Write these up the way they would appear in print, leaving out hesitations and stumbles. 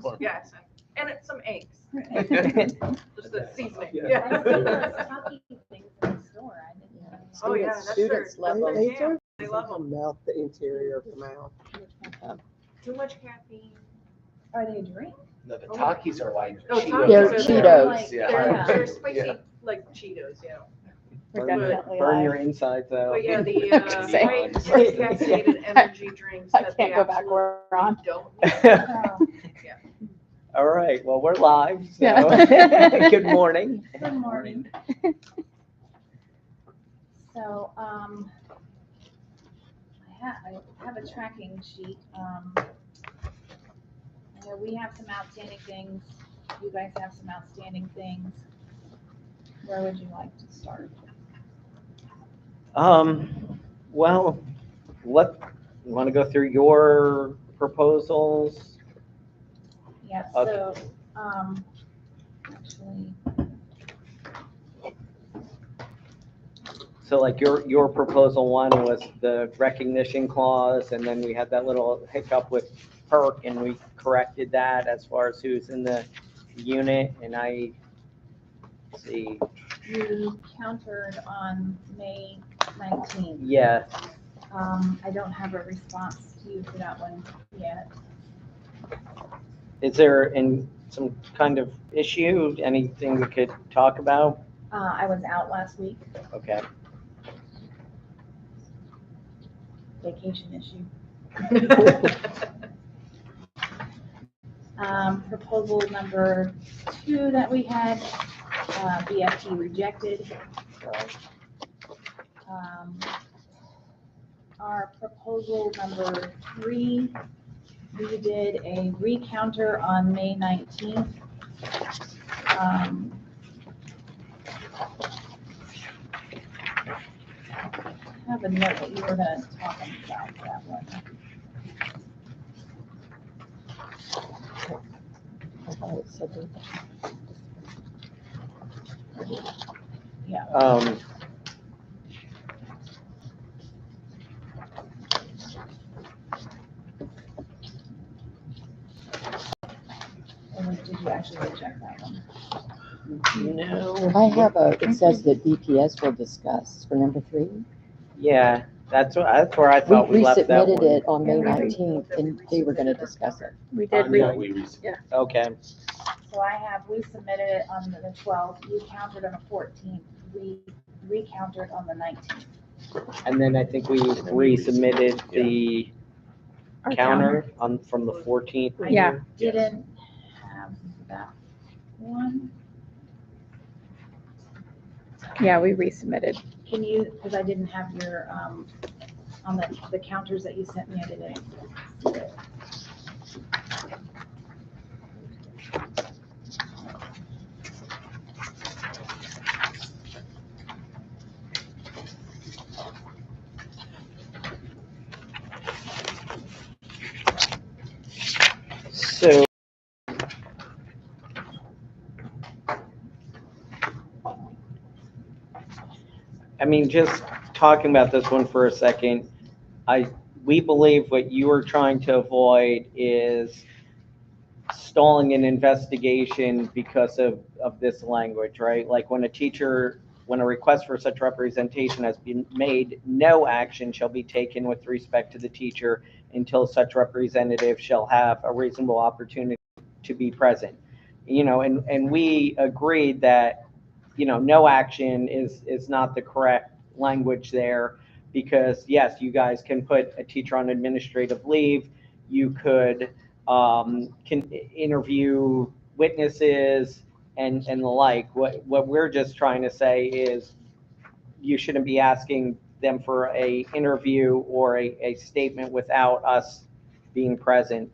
uniform. Yes, and it's some eggs. Just the seasoning. Yeah. Yeah. I see those talkie things in the store. I didn't know. Oh, yeah, that's Students their- love that's them. their jam. They love them. Melt the interior of the mouth. Too much caffeine. Are they a drink? No, the Takis are like Oh, Cheetos. Takis They're are Cheetos. Like, Yeah. They're Yeah. spicy, Yeah. like Cheetos, yeah. We're Burn, definitely burn live. your insides out. But yeah, the Same. high caffeinated energy drinks I that they can't go back absolutely where we're on. don't need. Oh, All right, well, we're live, so Yeah. good morning. good morning. So, I have a tracking sheet. I know we have some outstanding things. You guys have some outstanding things. Where would you like to start? Well, you want to go through your proposals? Yeah, Okay. so, actually, So like your proposal one was the recognition clause, and then we had that little hiccup with perk, and we corrected that as far as who's in the unit, and let's see, you countered on May 19th. yeah, I don't have a response to you for that one yet. is there some kind of issue, anything we could talk about? I was out last week, Okay, vacation issue. Proposal number 2 that we had, BFT rejected. Our proposal number 3, we did a recounter on May 19th. I have a note that you were gonna talk about that one. I thought it said that. Or did you actually reject that one? no, I have it says that BPS will discuss for number 3. yeah, that's where I We thought we left that resubmitted one. it on May 19th and they were gonna discuss it. We did. Okay, So we submitted it on the 12th, we countered on the 14th, we recountered on the 19th. and then I think we resubmitted the Our counter from the 14th. Yeah. Didn't have that one. Yeah, we resubmitted. Can you, because I didn't have your, on the counters that you sent me, I didn't. see it. So, I mean, just talking about this one for a second, we believe what you are trying to avoid is stalling an investigation because of this language, right? Like when a request for such representation has been made, no action shall be taken with respect to the teacher until such representative shall have a reasonable opportunity to be present. And we agreed that, no action is not the correct language there, because yes, you guys can put a teacher on administrative leave, you could can interview witnesses and the like. What we're just trying to say is you shouldn't be asking them for a interview or a statement without us being present.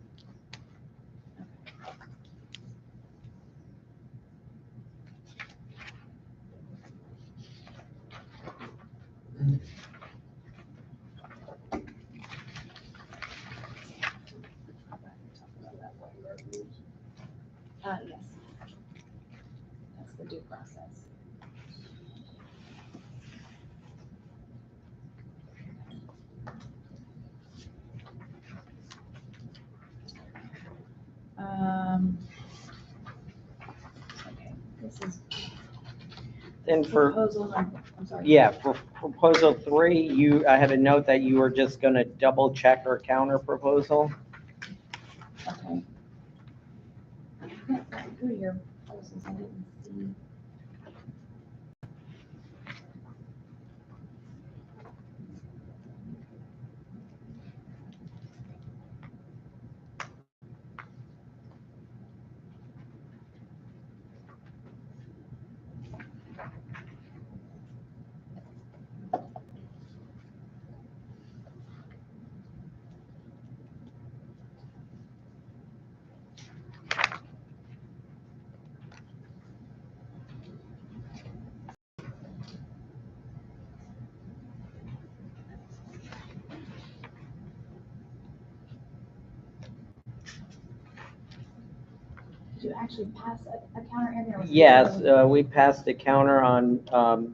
Yes. That's the due process. then for, Proposal number, I'm sorry. yeah, for proposal 3, I had a note that you were just gonna double check our counter proposal. Okay. I can't find through your proposals, I didn't see. Did you actually pass a counter in there? Yes, we passed the counter on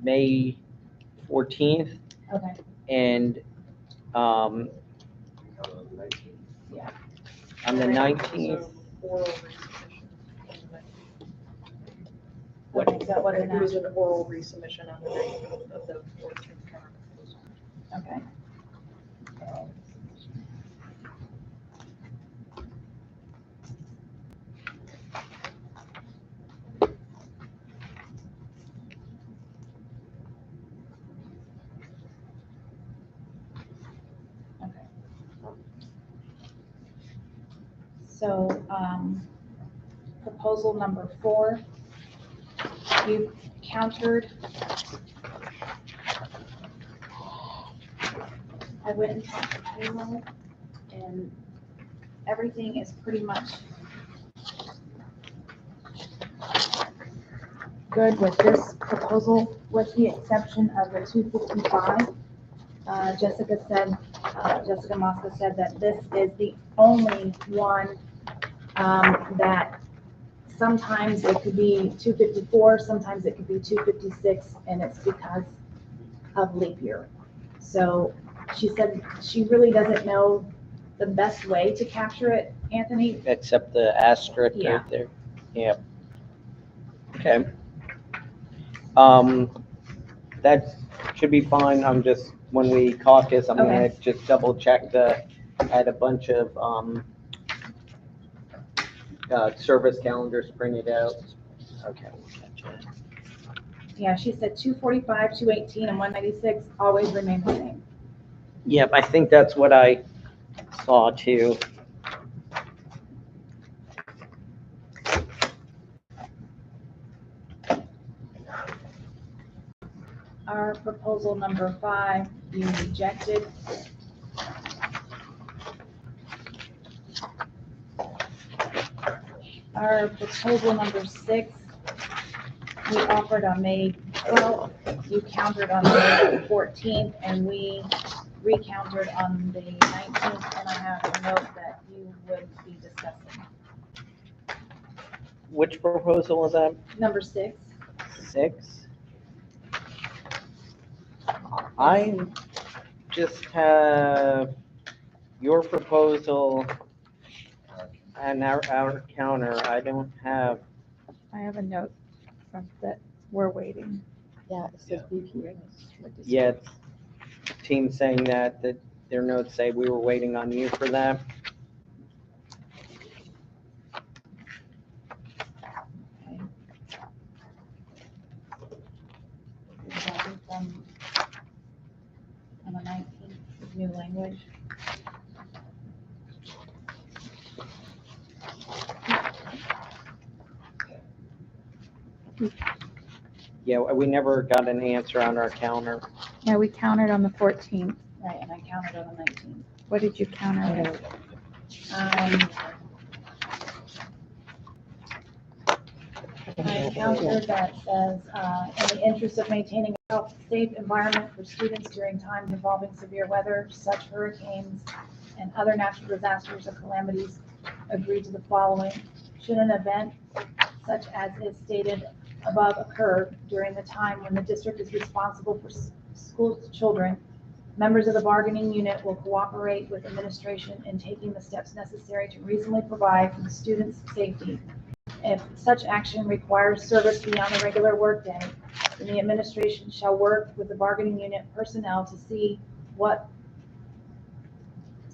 May 14th, Okay, and on yeah. the 19th, Oral resubmission. What- Okay, so what It is was that? an oral resubmission on the 19th of the 14th counter proposal. Okay. Okay. So, proposal number 4, you countered. I went and talked to payroll, and everything is pretty much good with this proposal, with the exception of the 255. Jessica Mosca said that this is the only one that sometimes it could be 254, sometimes it could be 256, and it's because of leap year. So she said she really doesn't know the best way to capture it, Anthony. except the asterisk Yeah. right there. Yeah. Okay. That should be fine. I'm just, when we caucus, I'm gonna Okay. just double check I had a bunch of, service calendars printed out. Okay. Yeah, she said 245, 218, and 196 always remain the same. Yep, I think that's what I saw too. Our proposal number 5, you rejected. Our proposal number 6, we offered on May 12th, you countered on May 14th, and we recountered on the 19th, and I have a note that you would be discussing. Which proposal was that? Number 6, 6? I just have your proposal and our counter. I don't have, I have a note from that we're waiting. Yeah, it says BPS. yet team saying that their notes say we were waiting on you for that. okay. Rejected from, on the 19th, new language. Yeah, we never got an answer on our counter. Yeah, we countered on the 14th. Right, and I counted on the 19th. What did you counter with? I countered that says, in the interest of maintaining a health, safe environment for students during times involving severe weather, such hurricanes and other natural disasters or calamities, agree to the following. Should an event such as is stated above occur during the time when the district is responsible for school children, members of the bargaining unit will cooperate with administration in taking the steps necessary to reasonably provide for the students' safety. If such action requires service beyond the regular workday, And the administration shall work with the bargaining unit personnel to see what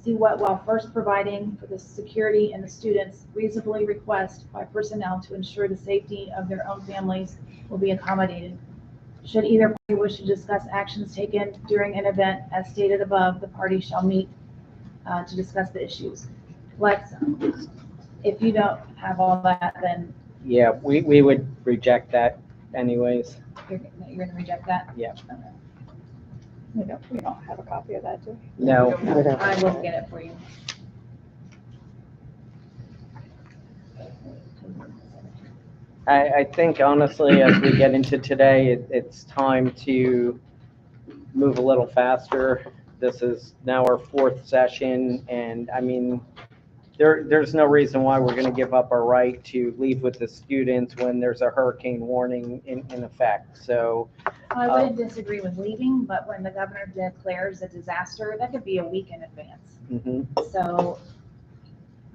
while first providing for the security and the students reasonably request by personnel to ensure the safety of their own families will be accommodated. Should either party wish to discuss actions taken during an event as stated above, the party shall meet to discuss the issues. Lex, if you don't have all that, then Yeah, we would reject that anyways. you're gonna reject that? Yeah. Okay. We don't have a copy of that, do we? No, I will get it for you. I think honestly, as we get into today, it's time to move a little faster. This is now our fourth session, and I mean, there's no reason why we're gonna give up our right to leave with the students when there's a hurricane warning in effect, so. I wouldn't disagree with leaving, but when the governor declares a disaster, that could be a week in advance. Mhm. So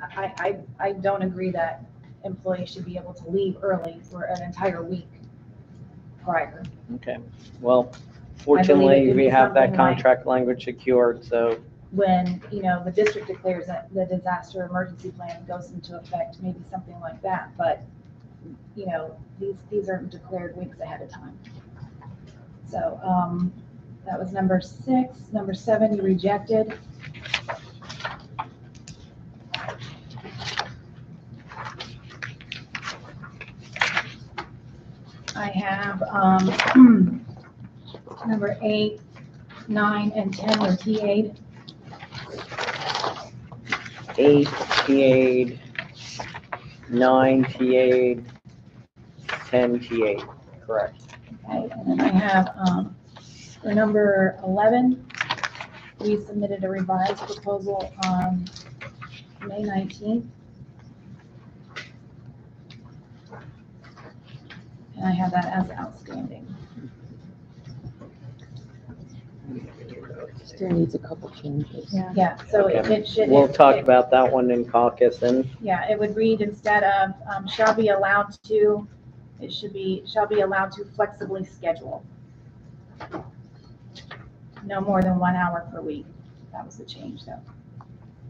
I don't agree that employees should be able to leave early for an entire week prior. Okay, well, fortunately, could we be have that something like- contract language secured, so, When, the district declares that the disaster emergency plan goes into effect, maybe something like that, but, these are declared weeks ahead of time. So, that was number 6. Number 7, you rejected. I have, number 8, 9, and 10 were TA'd. 8 TA'd, 9 TA'd, 10 TA'd, correct. Okay, and then I have, for number 11, we submitted a revised proposal on May 19th. And I have that as outstanding. Still needs a couple changes. Yeah, so Okay. it should. We'll talk about that one in caucus and, Yeah, it would read instead of, shall be allowed to, it should be, shall be allowed to flexibly schedule. No more than 1 hour per week. That was the change that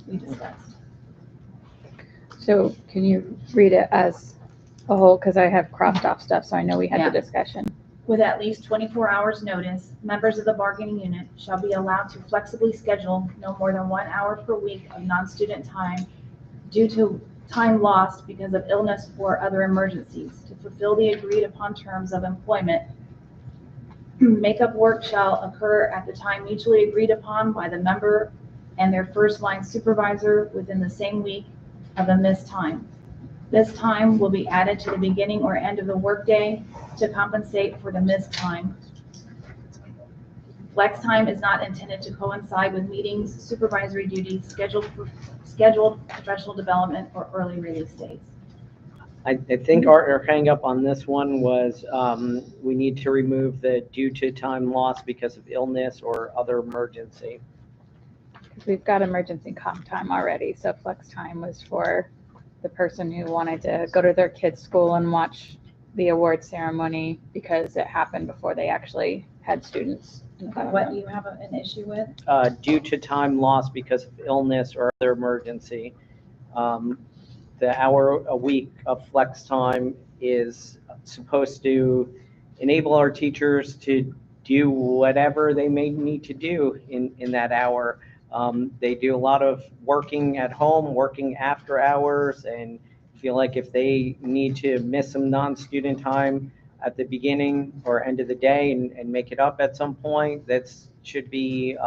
we discussed. So can you read it as a whole? Because I have crossed off stuff, so I know we had Yeah. the discussion. With at least 24 hours notice, members of the bargaining unit shall be allowed to flexibly schedule no more than 1 hour per week of non-student time due to time lost because of illness or other emergencies to fulfill the agreed upon terms of employment. Makeup work shall occur at the time mutually agreed upon by the member and their first line supervisor within the same week of the missed time. This time will be added to the beginning or end of the workday to compensate for the missed time. Flex time is not intended to coincide with meetings, supervisory duties, scheduled professional development, or early release dates. I think our hang up on this one was, we need to remove the due to time lost because of illness or other emergency. Because we've got emergency comp time already, so flex time was for the person who wanted to go to their kid's school and watch the award ceremony because it happened before they actually had students in the What classroom. do you have an issue with? Due to time lost because of illness or other emergency. The hour a week of flex time is supposed to enable our teachers to do whatever they may need to do in that hour. They do a lot of working at home, working after hours, and feel like if they need to miss some non-student time at the beginning or end of the day and make it up at some point, that should be,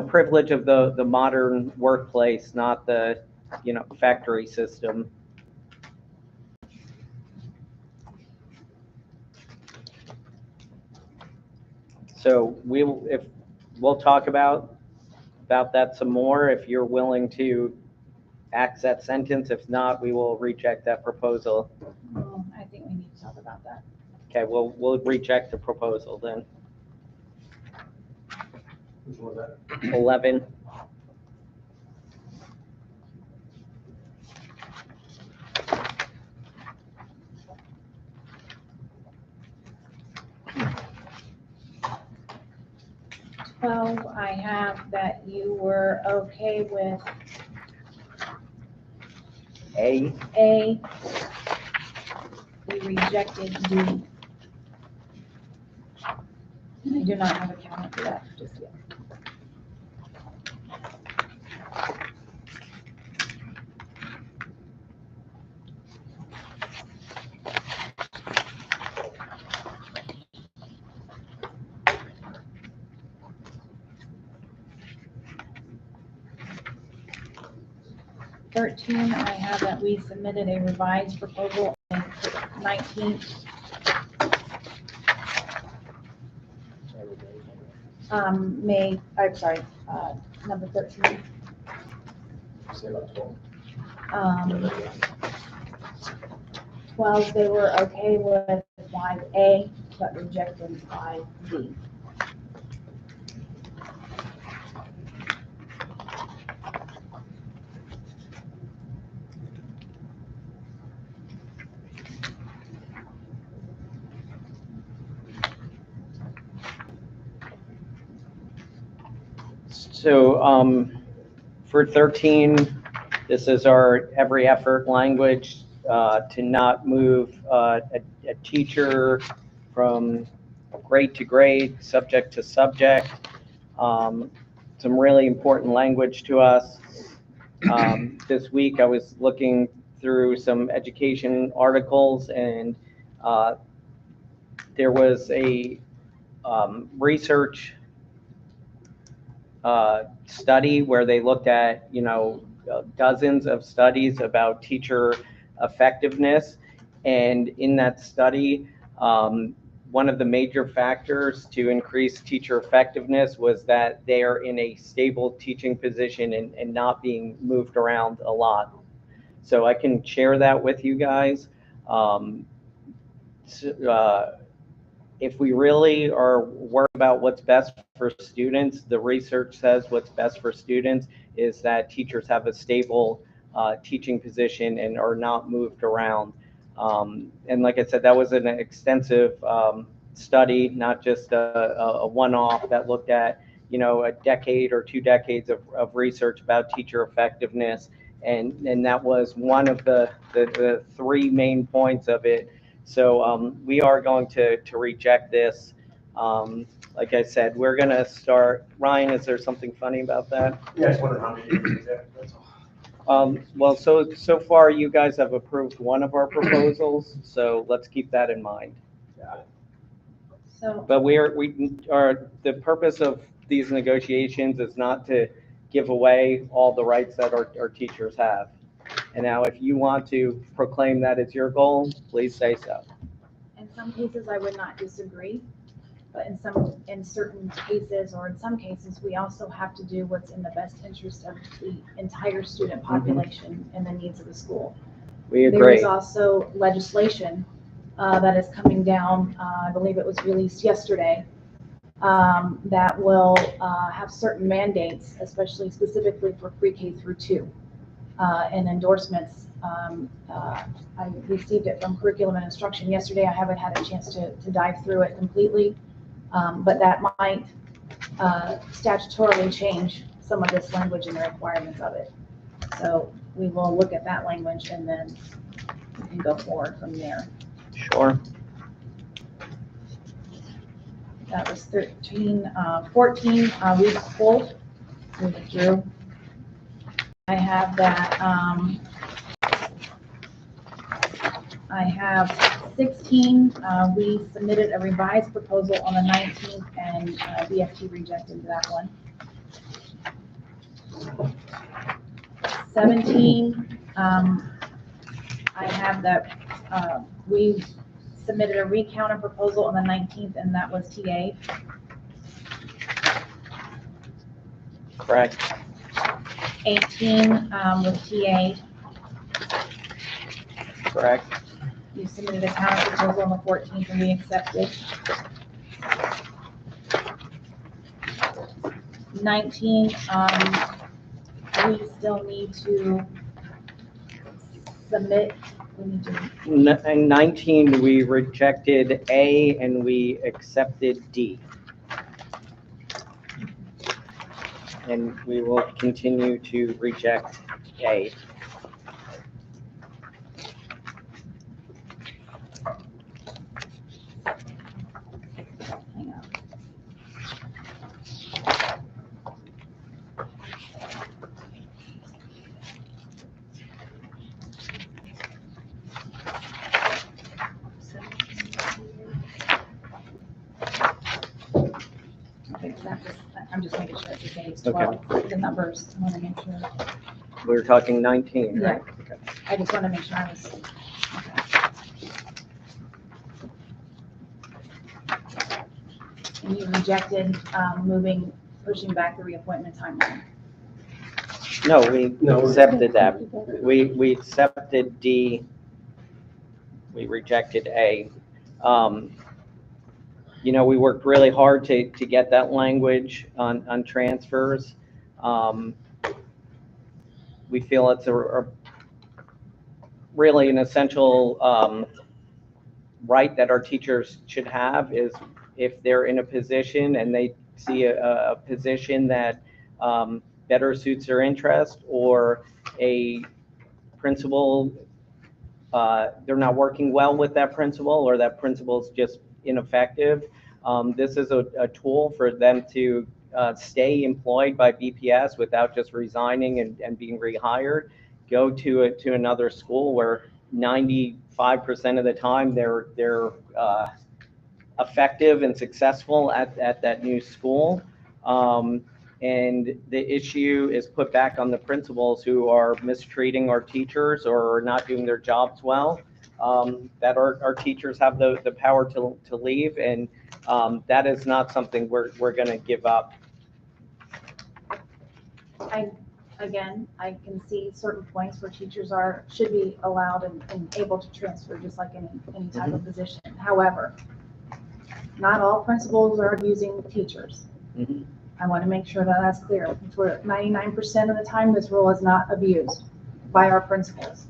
privilege of the modern workplace, not the, factory system. So we'll talk about that some more if you're willing to axe that sentence. If not, we will reject that proposal. I think we need to talk about that. Okay, we'll reject the proposal then. Which one was that? 11. 12, I have that you were okay with A, A. You rejected D. And I do not have a counter for that just yet. Thirteen, I have that we submitted a revised proposal on the 19th. Number 13. Say about 12. 12, they were okay with 5A, but rejected 5B. so for 13, this is our every effort language to not move a teacher from grade to grade, subject to subject. Some really important language to us. This week I was looking through some education articles, and there was a research study where they looked at, dozens of studies about teacher effectiveness. And in that study, one of the major factors to increase teacher effectiveness was that they are in a stable teaching position and not being moved around a lot. So I can share that with you guys. If we really are worried about what's best for students, the research says what's best for students is that teachers have a stable teaching position and are not moved around. And like I said, that was an extensive study, not just a one-off that looked at, a decade or 2 decades of research about teacher effectiveness. And that was one of the 3 main points of it. So we are going to reject this. Like I said, we're going to start. Ryan, is there something funny about that? Yeah, I just wondered how many is that, that's all. Well, so far you guys have approved one of our proposals, so let's keep that in mind. Got it. So, But the purpose of these negotiations is not to give away all the rights that our teachers have. And now if you want to proclaim that as your goal, please say so. in some cases, I would not disagree, but in certain cases, or in some cases, we also have to do what's in the best interest of the entire student population and the needs of the school. We There agree. is also legislation that is coming down, I believe it was released yesterday, that will have certain mandates, especially specifically for pre-K through 2, and endorsements. I received it from Curriculum and Instruction yesterday. I haven't had a chance to dive through it completely, but that might statutorily change some of this language and the requirements of it. So we will look at that language and then we can go forward from there. Sure. That was 13. 14, we pulled, we withdrew. I have that, I have 16, we submitted a revised proposal on the 19th and BFT rejected that one. 17, I have that we submitted a recounter proposal on the 19th and that was TA. Correct. 18 with TA. Correct. You submitted a counter proposal on the 14th and we accepted. 19, we still need to submit, we need to, In 19, we rejected A and we accepted D. and we will continue to reject A. Hang on. Okay, so I'm just making sure it's the same as Okay. 12, the numbers, I want to make sure. We were talking 19, right? Okay. I just want to make sure I was, okay. And you rejected pushing back the reappointment timeline. No, we No. accepted that. We accepted D. We rejected A. You know, we worked really hard to get that language on transfers. We feel it's a really an essential right that our teachers should have is if they're in a position and they see a position that better suits their interest, or a principal, they're not working well with that principal, or that principal's just ineffective. This is a tool for them to stay employed by BPS without just resigning and being rehired. Go to another school where 95% of the time they're effective and successful at that new school. And the issue is put back on the principals who are mistreating our teachers or not doing their jobs well. That our teachers have the power to leave, and that is not something we're going to give up. I can see certain points where teachers should be allowed and able to transfer just like any type of position. However, not all principals are abusing teachers. Mhm. I want to make sure that that's clear. For 99% of the time, this rule is not abused by our principals.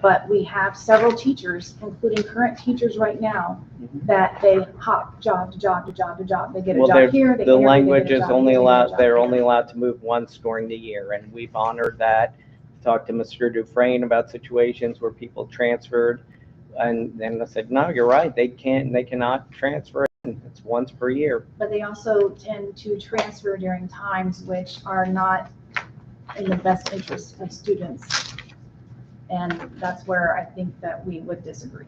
But we have several teachers, including current teachers right now, that they hop job to job to job to job. They get a Well, job here, they the interview, they language get a is job only here, they get a allowed, job they're here. only allowed to move once during the year, and we've honored that. Talked to Mr. Dufresne about situations where people transferred, and then I said, no, you're right, they cannot transfer. It's once per year. But they also tend to transfer during times which are not in the best interest of students. And that's where I think that we would disagree.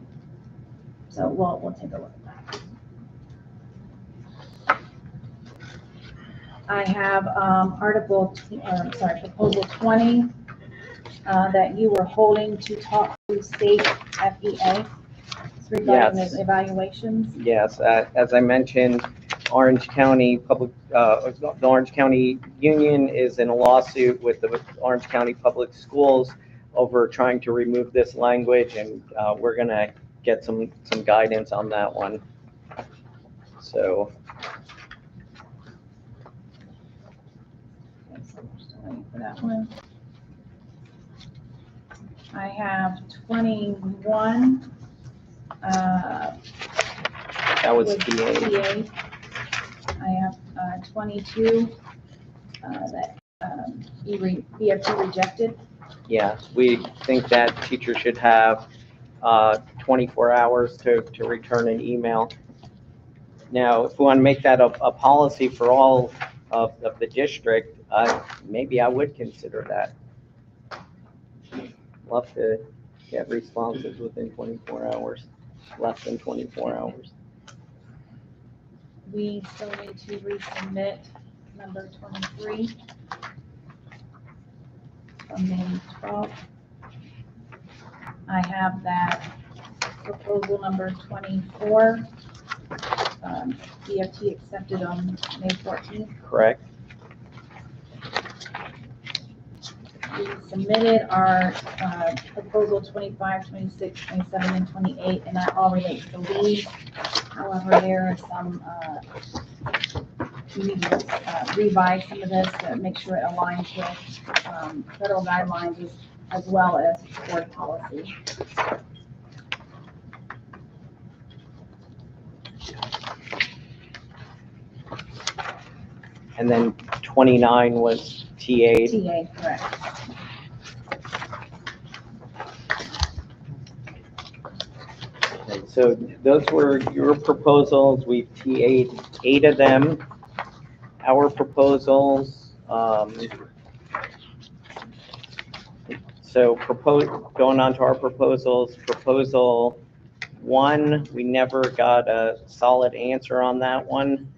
So we'll take a look at that. I have proposal 20 that you were holding to talk to state FEA regarding Yes. the evaluations. Yes, as I mentioned, Orange County the Orange County Union is in a lawsuit with the Orange County Public Schools over trying to remove this language, and we're going to get some guidance on that one. So, Okay, so we're still waiting for that one. I have 21. that was with TA. TA. I have 22 that BFT rejected. Yeah, we think that teachers should have 24 hours to return an email. Now, if we want to make that a policy for all of the district, maybe I would consider that. Love to get responses within 24 hours, less than 24 hours. We still need to resubmit number 23 from May 12th. I have that proposal number 24. BFT accepted on May 14th. Correct? We submitted our proposal 25, 26, 27, and 28, and that all relates to Lease. However, there are some, we need to revise some of this to make sure it aligns with federal guidelines as well as board policy. And then 29 was TA. TA, correct. So those were your proposals. We've TA'd 8 of them. Our proposals, going on to our proposals, proposal 1, we never got a solid answer on that one.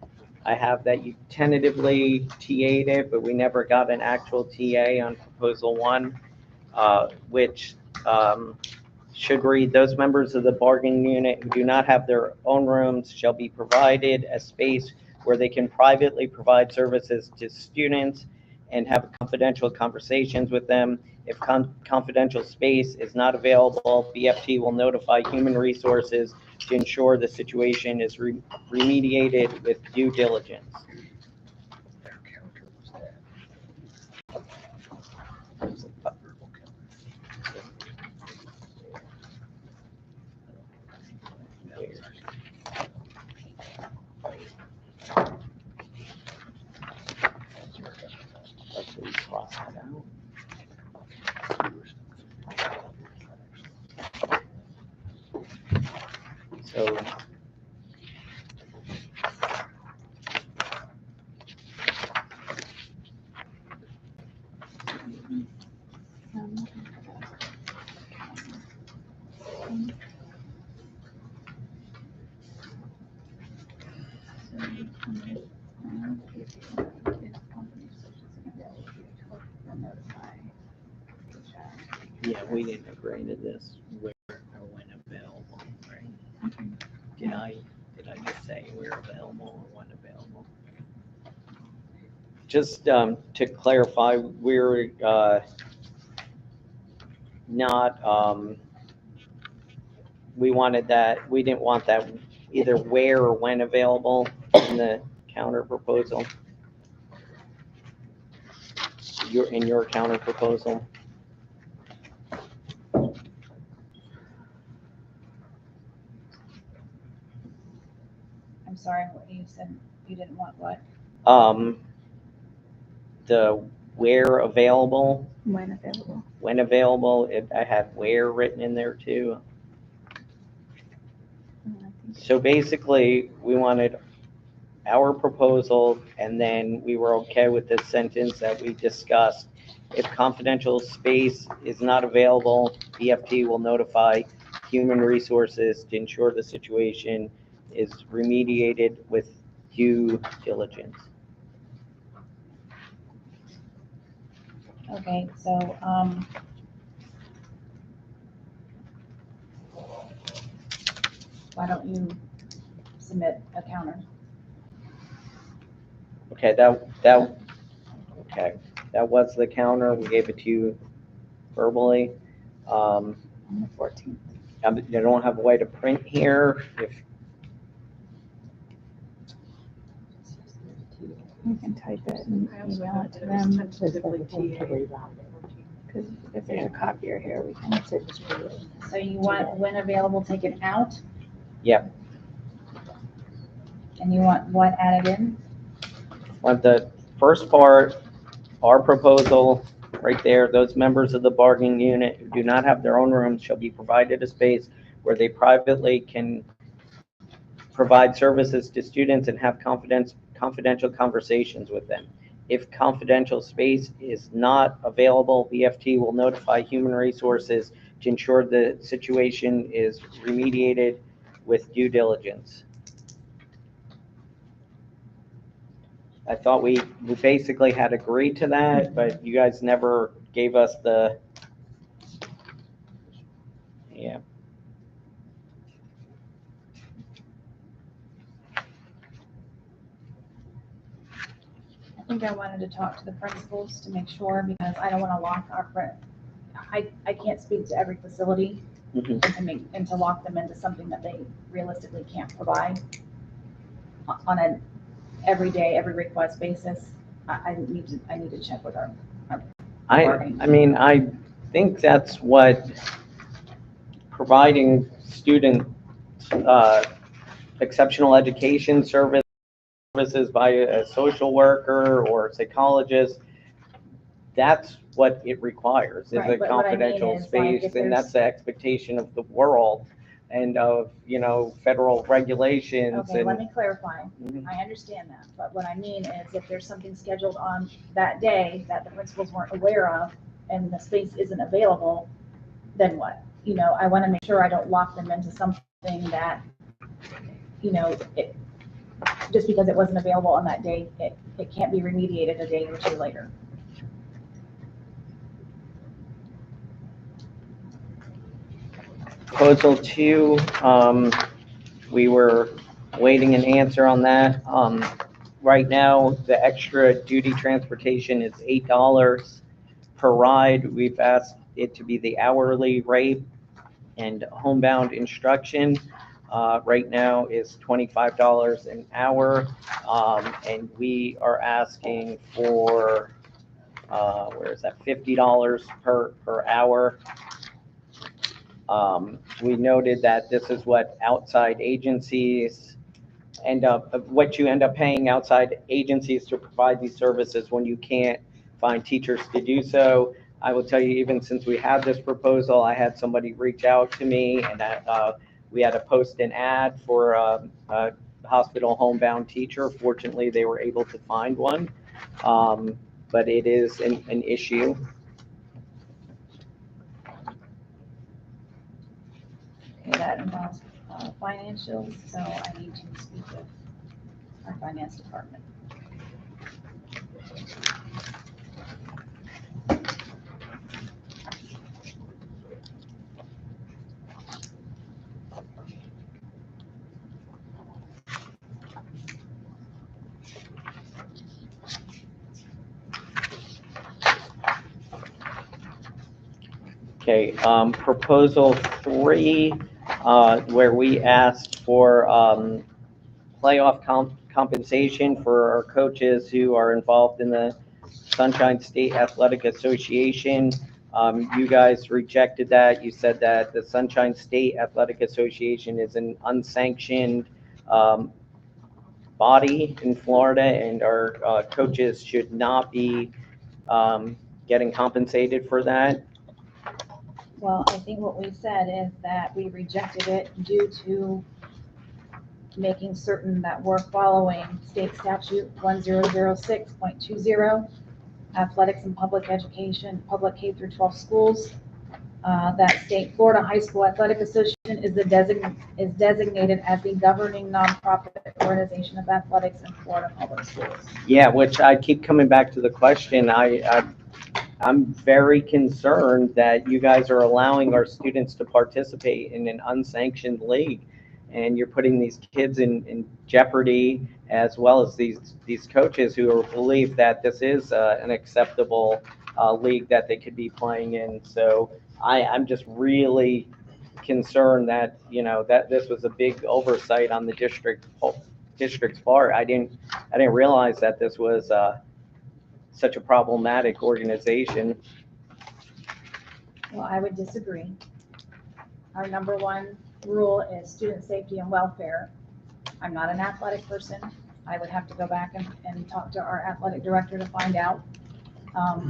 I have that you tentatively TA'd it, but we never got an actual TA on proposal 1, which should read, those members of the bargaining unit who do not have their own rooms shall be provided a space where they can privately provide services to students and have confidential conversations with them. If confidential space is not available, BFT will notify human resources to ensure the situation is remediated with due diligence. Let's cross that out. So yeah, we didn't agree to this where or when available, right? Did I just say where available or when available? Just to clarify, we're not, we wanted that, we didn't want that either where or when available in the counter proposal. In your counter proposal. I'm sorry, what you said, you didn't want what? The where available, When available. when available, I had where written in there too. So basically, we wanted our proposal, and then we were okay with the sentence that we discussed. If confidential space is not available, BFT will notify human resources to ensure the situation is remediated with due diligence. Okay, so, why don't you submit a counter? Okay, okay, that was the counter. We gave it to you verbally. On the 14th. I don't have a way to print here. If You can type it and email it to them, because if there's a copier here, we can. So you want when available taken out? Yep. And you want what added in? on the first part, our proposal, right there, those members of the bargaining unit who do not have their own rooms shall be provided a space where they privately can provide services to students and have confidential conversations with them. If confidential space is not available, BFT will notify human resources to ensure the situation is remediated with due diligence. I thought we basically had agreed to that, but you guys never gave us the, yeah. I think I wanted to talk to the principals to make sure, because I don't want to lock I can't speak to every facility Mhm. and to lock them into something that they realistically can't provide on an every day, every request basis. I need to check with our I mean, I think that's what providing student exceptional education services services by a social worker or a psychologist, that's what it requires, is a Right, but what I mean confidential is, like, space, if and there's- that's the expectation of the world and of, federal regulations Okay, let and. me clarify. Mhm. I understand that, but what I mean is if there's something scheduled on that day that the principals weren't aware of and the space isn't available, then what? I want to make sure I don't lock them into something that, just because it wasn't available on that day, it can't be remediated a day or two later. Proposal 2, we were waiting an answer on that. Right now, the extra duty transportation is $8 per ride. We've asked it to be the hourly rate, and homebound instruction right now is $25 an hour. And we are asking for, where is that, $50 per hour. We noted that this is what outside agencies what you end up paying outside agencies to provide these services when you can't find teachers to do so. I will tell you, even since we had this proposal, I had somebody reach out to me, and we had to post an ad for a hospital homebound teacher. Fortunately, they were able to find one, but it is an issue. Okay, that involves financials, so I need to speak with our finance department. Okay, proposal 3, where we asked for playoff compensation for our coaches who are involved in the Sunshine State Athletic Association. You guys rejected that. You said that the Sunshine State Athletic Association is an unsanctioned body in Florida, and our coaches should not be getting compensated for that. Well, I think what we said is that we rejected it due to making certain that we're following state statute 1006.20, athletics and public education, public K through 12 schools. That state Florida High School Athletic Association is designated as the governing nonprofit organization of athletics in Florida public schools. Yeah, which I keep coming back to the question. I'm very concerned that you guys are allowing our students to participate in an unsanctioned league, and you're putting these kids in jeopardy, as well as these coaches who believe that this is an acceptable league that they could be playing in. So I'm just really concerned that, that this was a big oversight on the district's part. I didn't realize that this was such a problematic organization. Well, I would disagree. Our number one rule is student safety and welfare. I'm not an athletic person. I would have to go back and talk to our athletic director to find out.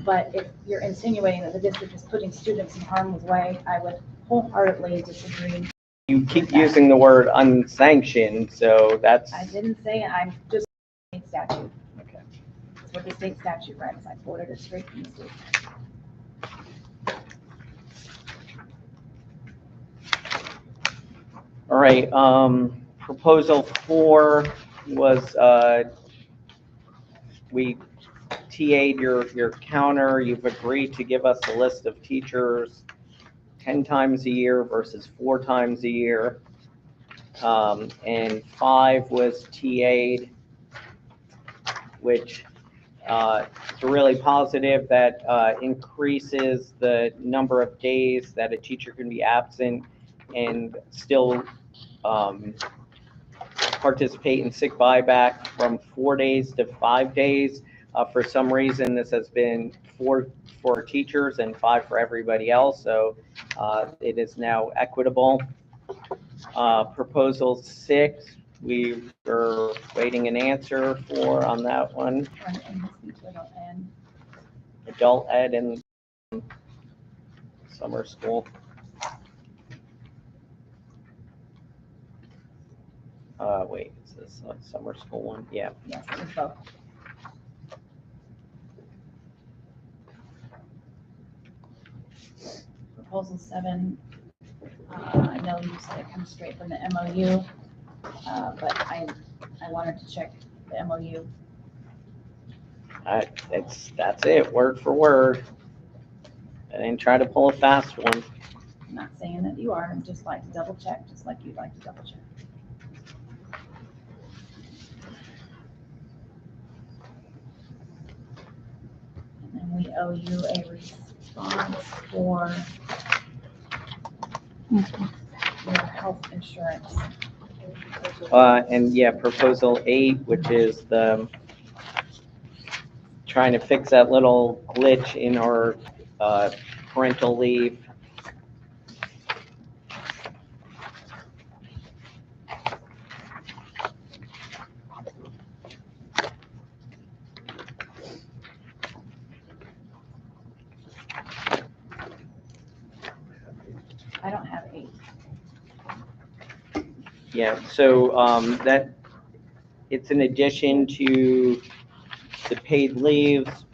But if you're insinuating that the district is putting students in harm's way, I would wholeheartedly disagree. You keep using the word unsanctioned, so that's. I didn't say it. I'm just state statute. Okay. It's what the state statute regs. I quoted it straight from the state. All right, proposal 4 was, we TA'd your counter. You've agreed to give us a list of teachers 10 times a year versus 4 times a year. And 5 was TA'd, which is really positive. That increases the number of days that a teacher can be absent and still participate in sick buyback from 4 days to 5 days. For some reason, this has been 4 for teachers and 5 for everybody else, so it is now equitable. Proposal 6 we were waiting an answer for on that one. Adult ed and summer school. Wait, is this a summer school one? Yeah. Yes, it was both. Proposal 7, I know you said it comes straight from the MOU, but I wanted to check the MOU. That's it, word for word. I didn't try to pull a fast one. I'm not saying that you are, I'd just like to double check, just like you'd like to double check. And then we owe you a response for your health insurance. And yeah, proposal 8, which is the trying to fix that little glitch in our parental leave. I don't have 8. Yeah, so that it's in addition to the paid leaves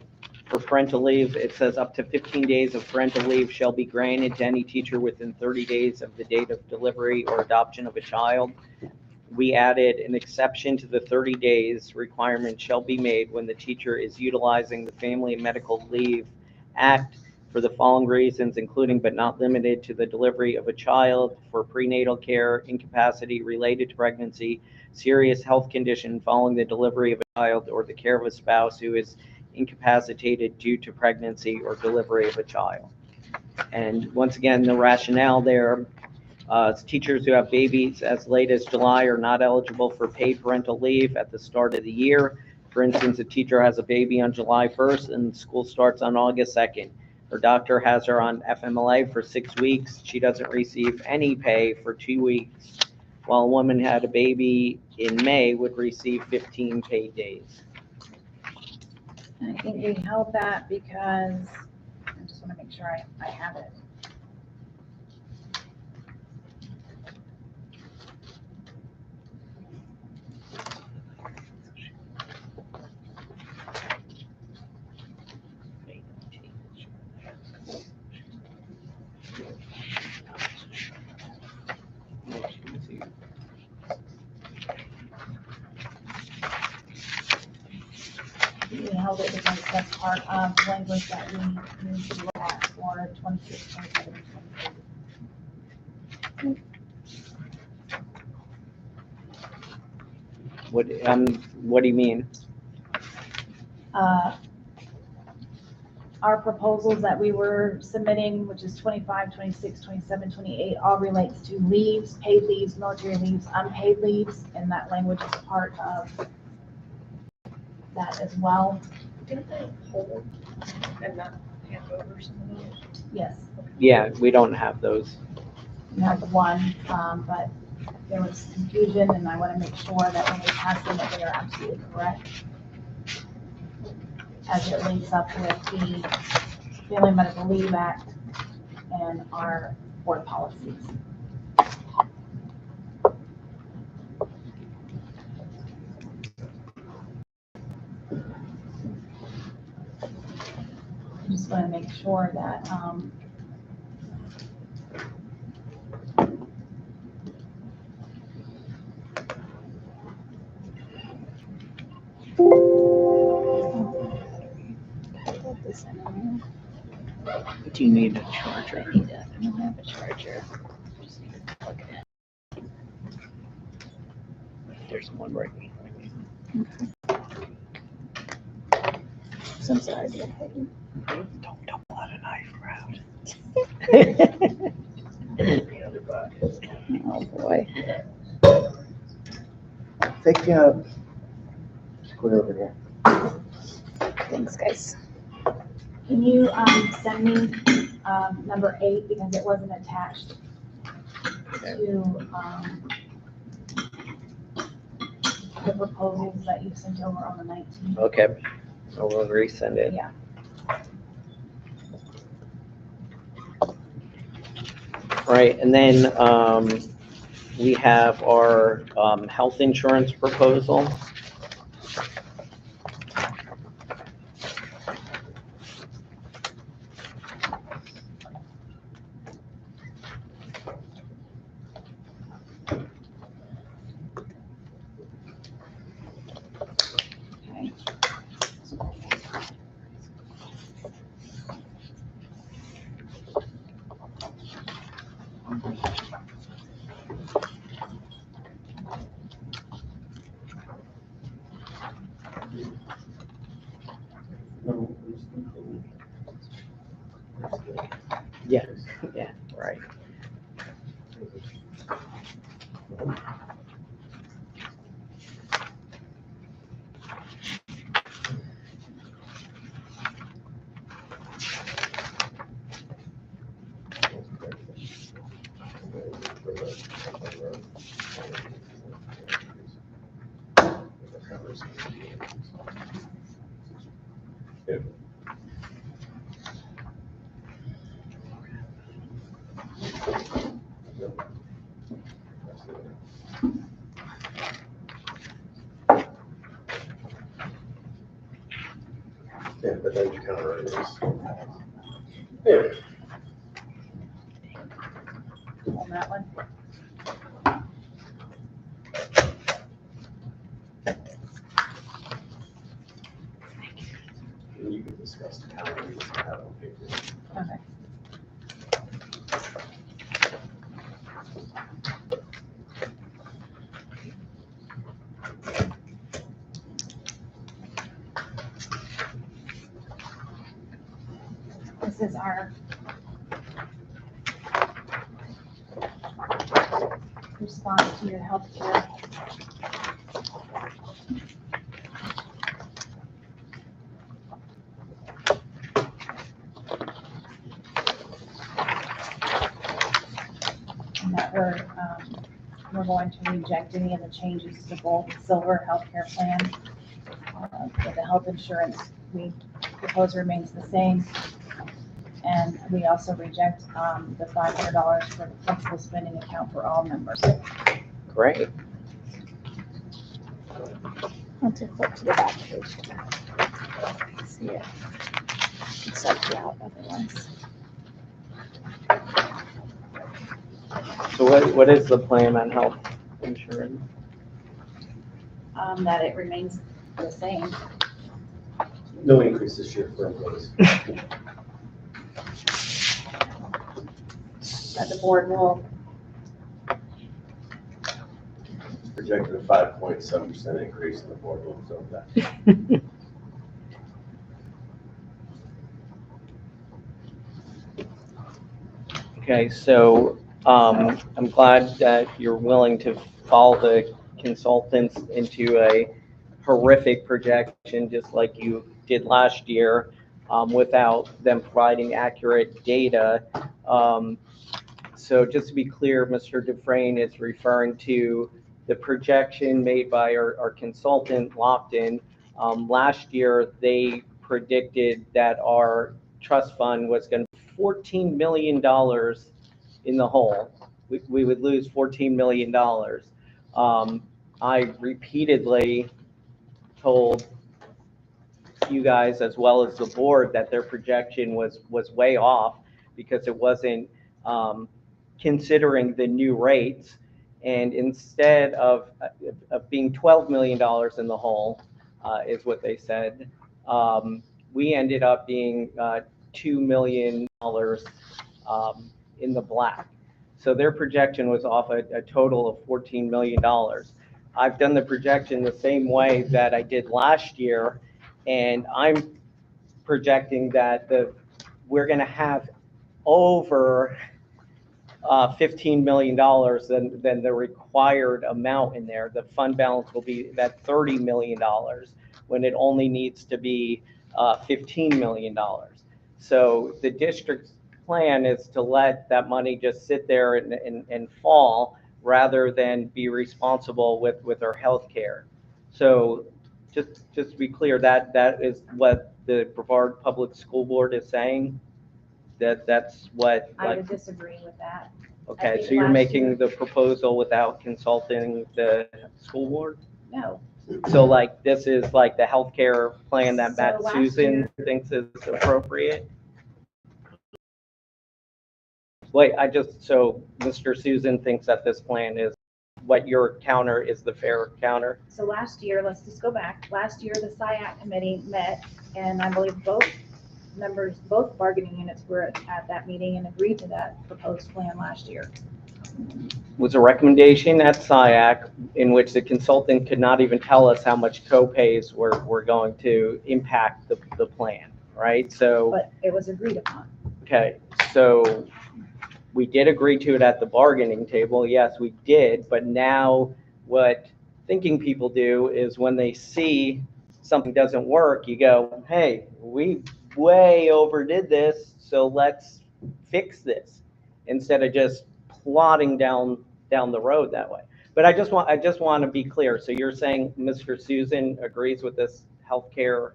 for parental leave. It says up to 15 days of parental leave shall be granted to any teacher within 30 days of the date of delivery or adoption of a child. We added an exception to the 30 days requirement shall be made when the teacher is utilizing the Family and Medical Leave Act for the following reasons, including but not limited to the delivery of a child, for prenatal care, incapacity related to pregnancy, serious health condition following the delivery of a child, or the care of a spouse who is incapacitated due to pregnancy or delivery of a child. And once again, the rationale there, teachers who have babies as late as July are not eligible for paid parental leave at the start of the year. For instance, a teacher has a baby on July 1st and school starts on August 2nd. Her doctor has her on FMLA for 6 weeks. She doesn't receive any pay for 2 weeks, while a woman had a baby in May would receive 15 paid days. And I think we held that because, I just want to make sure I have it. We held it because that's part of language that we need to look at for 26, 27, 28. What do you mean? Our proposals that we were submitting, which is 25, 26, 27, 28, all relates to leaves, paid leaves, military leaves, unpaid leaves, and that language is part of that as well. Didn't they hold and not hand over some of those? Yes, Yeah, we don't have those. we have the one, but there was confusion, and I want to make sure that when we pass them, that they are absolutely correct, as it links up with the Family Medical Leave Act and our board policies. I just want to make sure that, Do you need a charger? I don't have a charger. Just need to plug it in. There's one right behind me. So I'm sorry. Don't pull out a knife around. The other bucket. Oh, boy. Take, just put it over here. Thanks, guys. Can you send me number 8 because it wasn't attached to the proposals that you sent over on the 19th. Okay, so we'll resend it. Yeah. Right, and then we have our health insurance proposal. Okay. Yeah, yeah, right. Yeah, but then you kind of write this. Yeah. On that one. And you can discuss the calendar you have on paper. Okay. This is our response to your healthcare. And that we're going to reject any of the changes to both silver healthcare plan. For the health insurance, we propose remains the same. And we also reject the $500 for the flexible spending account for all members. Great. I'll just flip to the back page. See it. It's sucked out otherwise. So what is the plan on health insurance? That it remains the same. No increase this year for employees. That the board will, Projected a 5.7% increase in the board will absorb that. Okay, so I'm glad that you're willing to follow the consultants into a horrific projection, just like you did last year, without them providing accurate data. So just to be clear, Mr. Dufresne is referring to the projection made by our consultant, Lockton. Last year, they predicted that our trust fund was going to be $14 million in the hole. We would lose $14 million. I repeatedly told you guys, as well as the board, that their projection was way off because it wasn't considering the new rates. And instead of being $12 million in the hole, is what they said, we ended up being $2 million in the black. So their projection was off a total of $14 million. I've done the projection the same way that I did last year, and I'm projecting that we're going to have over $15 million than the required amount in there. The fund balance will be that $30 million when it only needs to be $15 million. So the district's plan is to let that money just sit there and fall rather than be responsible with our health care. So just to be clear, that is what the Brevard Public School Board is saying? That's what, I like, would disagree with that. I okay, think so you're last making year- the proposal without consulting the school board? No, So like, this is like the healthcare plan that So Matt last Susan thinks is appropriate? Wait, so Mr. Susan thinks that this plan is, what your counter is the fair counter? so last year, let's just go back. Last year, the SIAC committee met, and I believe both members, both bargaining units were at that meeting and agreed to that proposed plan last year. Was a recommendation at SIAC in which the consultant could not even tell us how much co-pays were going to impact the plan, right? So, But it was agreed upon. okay, so we did agree to it at the bargaining table, yes, we did, but now what thinking people do is when they see something doesn't work, you go, hey, we way overdid this, so let's fix this, instead of just plodding down the road that way. But I just want to be clear. So you're saying Mr. Susan agrees with this healthcare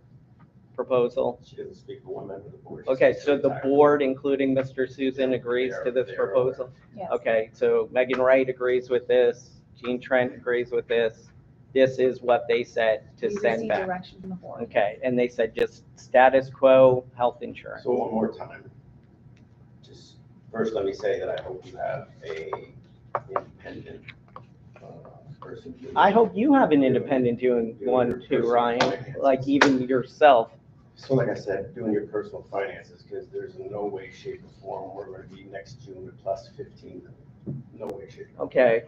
proposal? She doesn't speak for one member of the board. She Okay, speaks so for the entire board, including Mr. Susan, agrees to this They're proposal? Yes. Okay, so Megan Wright agrees with this, Jean Trent agrees with this. This is what they said to We send received back. direction from the board. Okay, and they said just status quo health insurance. So one more time. Just first, let me say that I hope you have a independent person. I hope you have an independent doing one too, Ryan, like even yourself. So like I said, doing your personal finances, because there's no way, shape, or form we're going to be next June with plus 15 million. No way, shape, or form. Okay,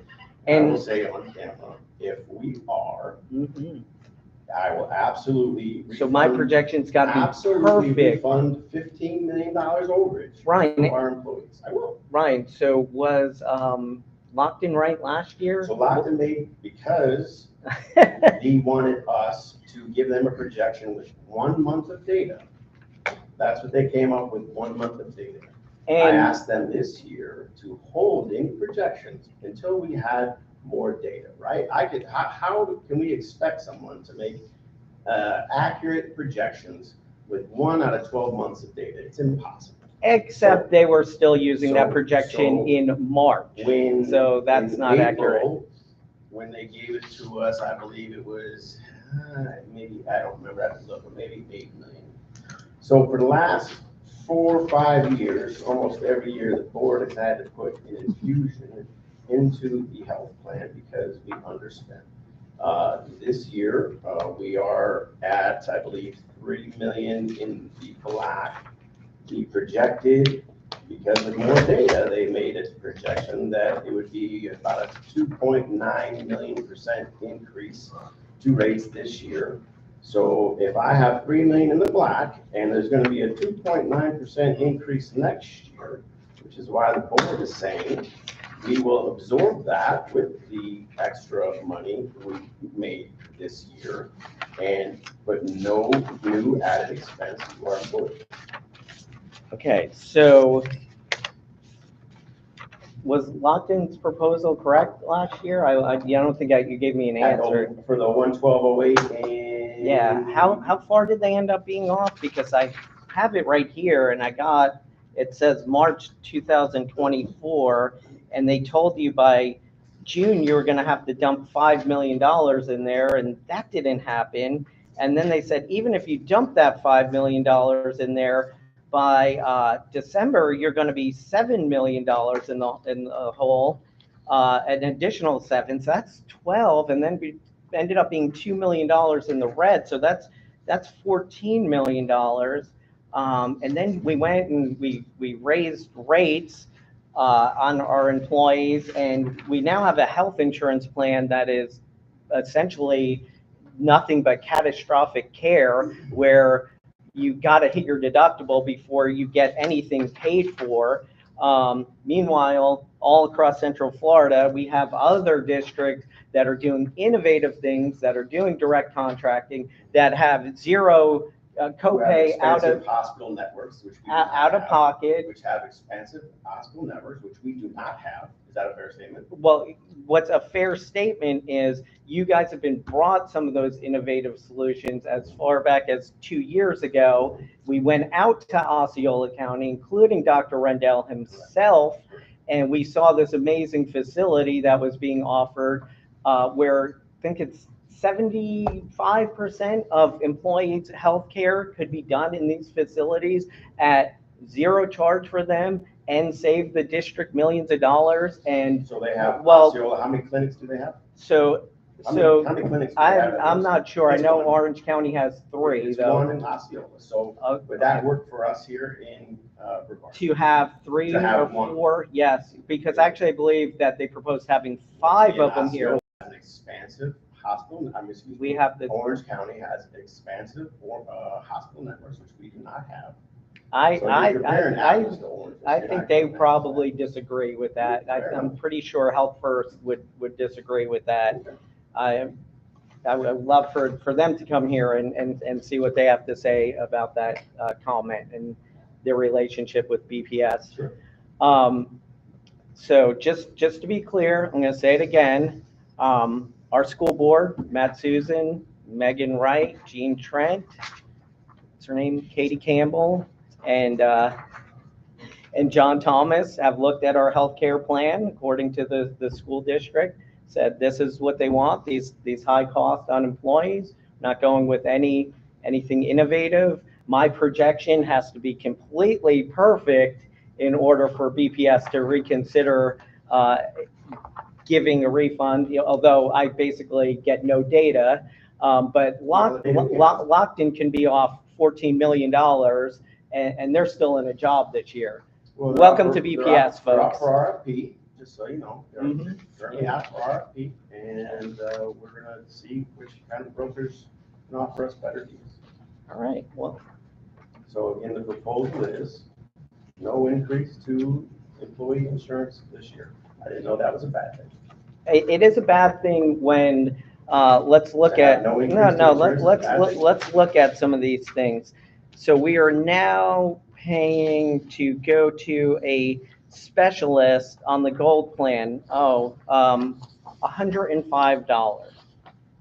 I will and say on camera, if we are, mhm. I will absolutely. So my refund- projection's got to be Absolutely perfect. refund $15 million overage. Ryan. To our employees. I will. Ryan, so was Locked in right last year? So Lockton made, because he wanted us to give them a projection with 1 month of data. That's what they came up with, 1 month of data. I And asked them this year to hold any projections until we had more data, right? How can we expect someone to make accurate projections with 1 out of 12 months of data? It's impossible. except they were still using that So- projection so in March. When. So that's in not accurate. April, when they gave it to us, I believe it was, maybe, I don't remember, I have to look, but maybe 8 million. So for the last 4 or 5 years, almost every year, the board has had to put an infusion into the health plan because we underspent. This year, we are at, I believe, 3 million in the black. The projected, because of more data, they made a projection that it would be about a 2.9 million% increase to rates this year. So if I have 3 million in the black and there's going to be a 2.9% increase next year, which is why the board is saying we will absorb that with the extra money we made this year and put no new added expense to our employees. Okay, so was Lockton's proposal correct last year? I don't think you gave me an answer. For the 11208 and. Yeah, how far did they end up being off? Because I have it right here and it says March 2024, and they told you by June you were gonna have to dump $5 million in there, and that didn't happen. And then they said, even if you dump that $5 million in there, by December, you're gonna be $7 million in the hole, an additional 7, so that's 12, and then we ended up being $2 million in the red, so that's $14 million. And then we went and we raised rates on our employees, and we now have a health insurance plan that is essentially nothing but catastrophic care, where you got to hit your deductible before you get anything paid for. Meanwhile, all across Central Florida, we have other districts that are doing innovative things, that are doing direct contracting, that have zero copay out of hospital networks, which we do not out of have, pocket. which have expensive hospital networks, which we do not have. Is that a fair statement? Well, what's a fair statement is you guys have been brought some of those innovative solutions as far back as 2 years ago. We went out to Osceola County, including Dr. Rendell himself, and we saw this amazing facility that was being offered where I think it's 75% of employees' health care could be done in these facilities at zero charge for them and save the district millions of dollars. And So they have, well, Osceola, how many clinics do they have? so How many clinics do they have? I'm not sure. I It's know one. Orange County has 3 It's though. one in Osceola, so would that work for us here in Brevard? To have 3 To have or one. 4, yes, because actually I believe that they proposed having 5 of them here. Osceola has an expansive hospital, excuse We me, have the, Orange County has expansive hospital networks, which we do not have. I So you're comparing apples to oranges. I You're think not they comparing probably apples to disagree with that. Fair I'm enough. pretty sure Health First would disagree with that. I would love for them to come here and see what they have to say about that comment and their relationship with BPS. Sure. So just to be clear, I'm going to say it again. Our school board, Matt Susan, Megan Wright, Jean Trent, what's her name, Katie Campbell, and John Thomas have looked at our healthcare plan according to the school district, said this is what they want, these high costs on employees, not going with anything innovative. My projection has to be completely perfect in order for BPS to reconsider giving a refund, although I basically get no data. But Lockton can be off $14 million, and they're still in a job this year. Well, Welcome to they're BPS, out- they're out folks. for RFP, just so you know. They're Mhm. currently out for RFP, and we're gonna see which kind of brokers can offer us better deals. All right, well, So again, the proposal is no increase to employee insurance this year. I didn't know that was a bad thing. it is a bad thing when, let's look To have at, no increase no, to no, insurance is a bad thing? let's look at some of these things. So we are now paying to go to a specialist on the gold plan, $105.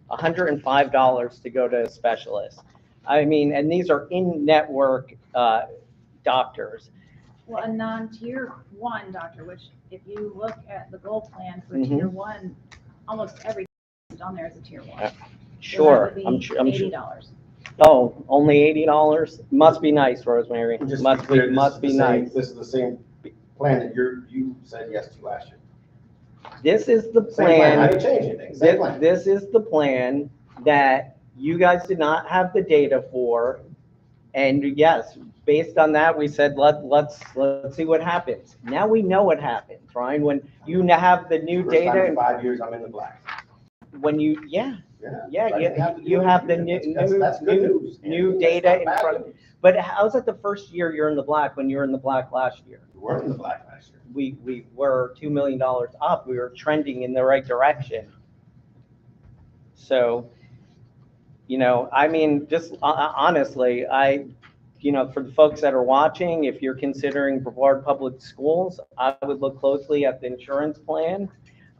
$105 to go to a specialist. I mean, and these are in-network doctors. Well, a non-tier 1 doctor, which if you look at the gold plan for Mhm. tier 1, almost every on there is a tier 1. Sure, So I'm that sure. would be $80. Oh, only $80? Must be nice, Rosemary. Just to Must clear, be, this must is be the same- nice. This is the same plan that you said yes to last year. This is the Same plan, I plan, didn't change anything, same plan. this is the plan that you guys did not have the data for. And yes, based on that, we said, let's see what happens. Now we know what happens, Ryan, when you have the new First time data, in 5 years, I'm in the black. when you, yeah, Yeah, I didn't have to do you have the anything. new, That's good news. new That's data not in bad front of news. But how's it the first year you're in the black when you were in the black last year? We weren't in the black last year. We were $2 million up. We were trending in the right direction. So, I mean, just honestly, for the folks that are watching, if you're considering Brevard Public Schools, I would look closely at the insurance plan.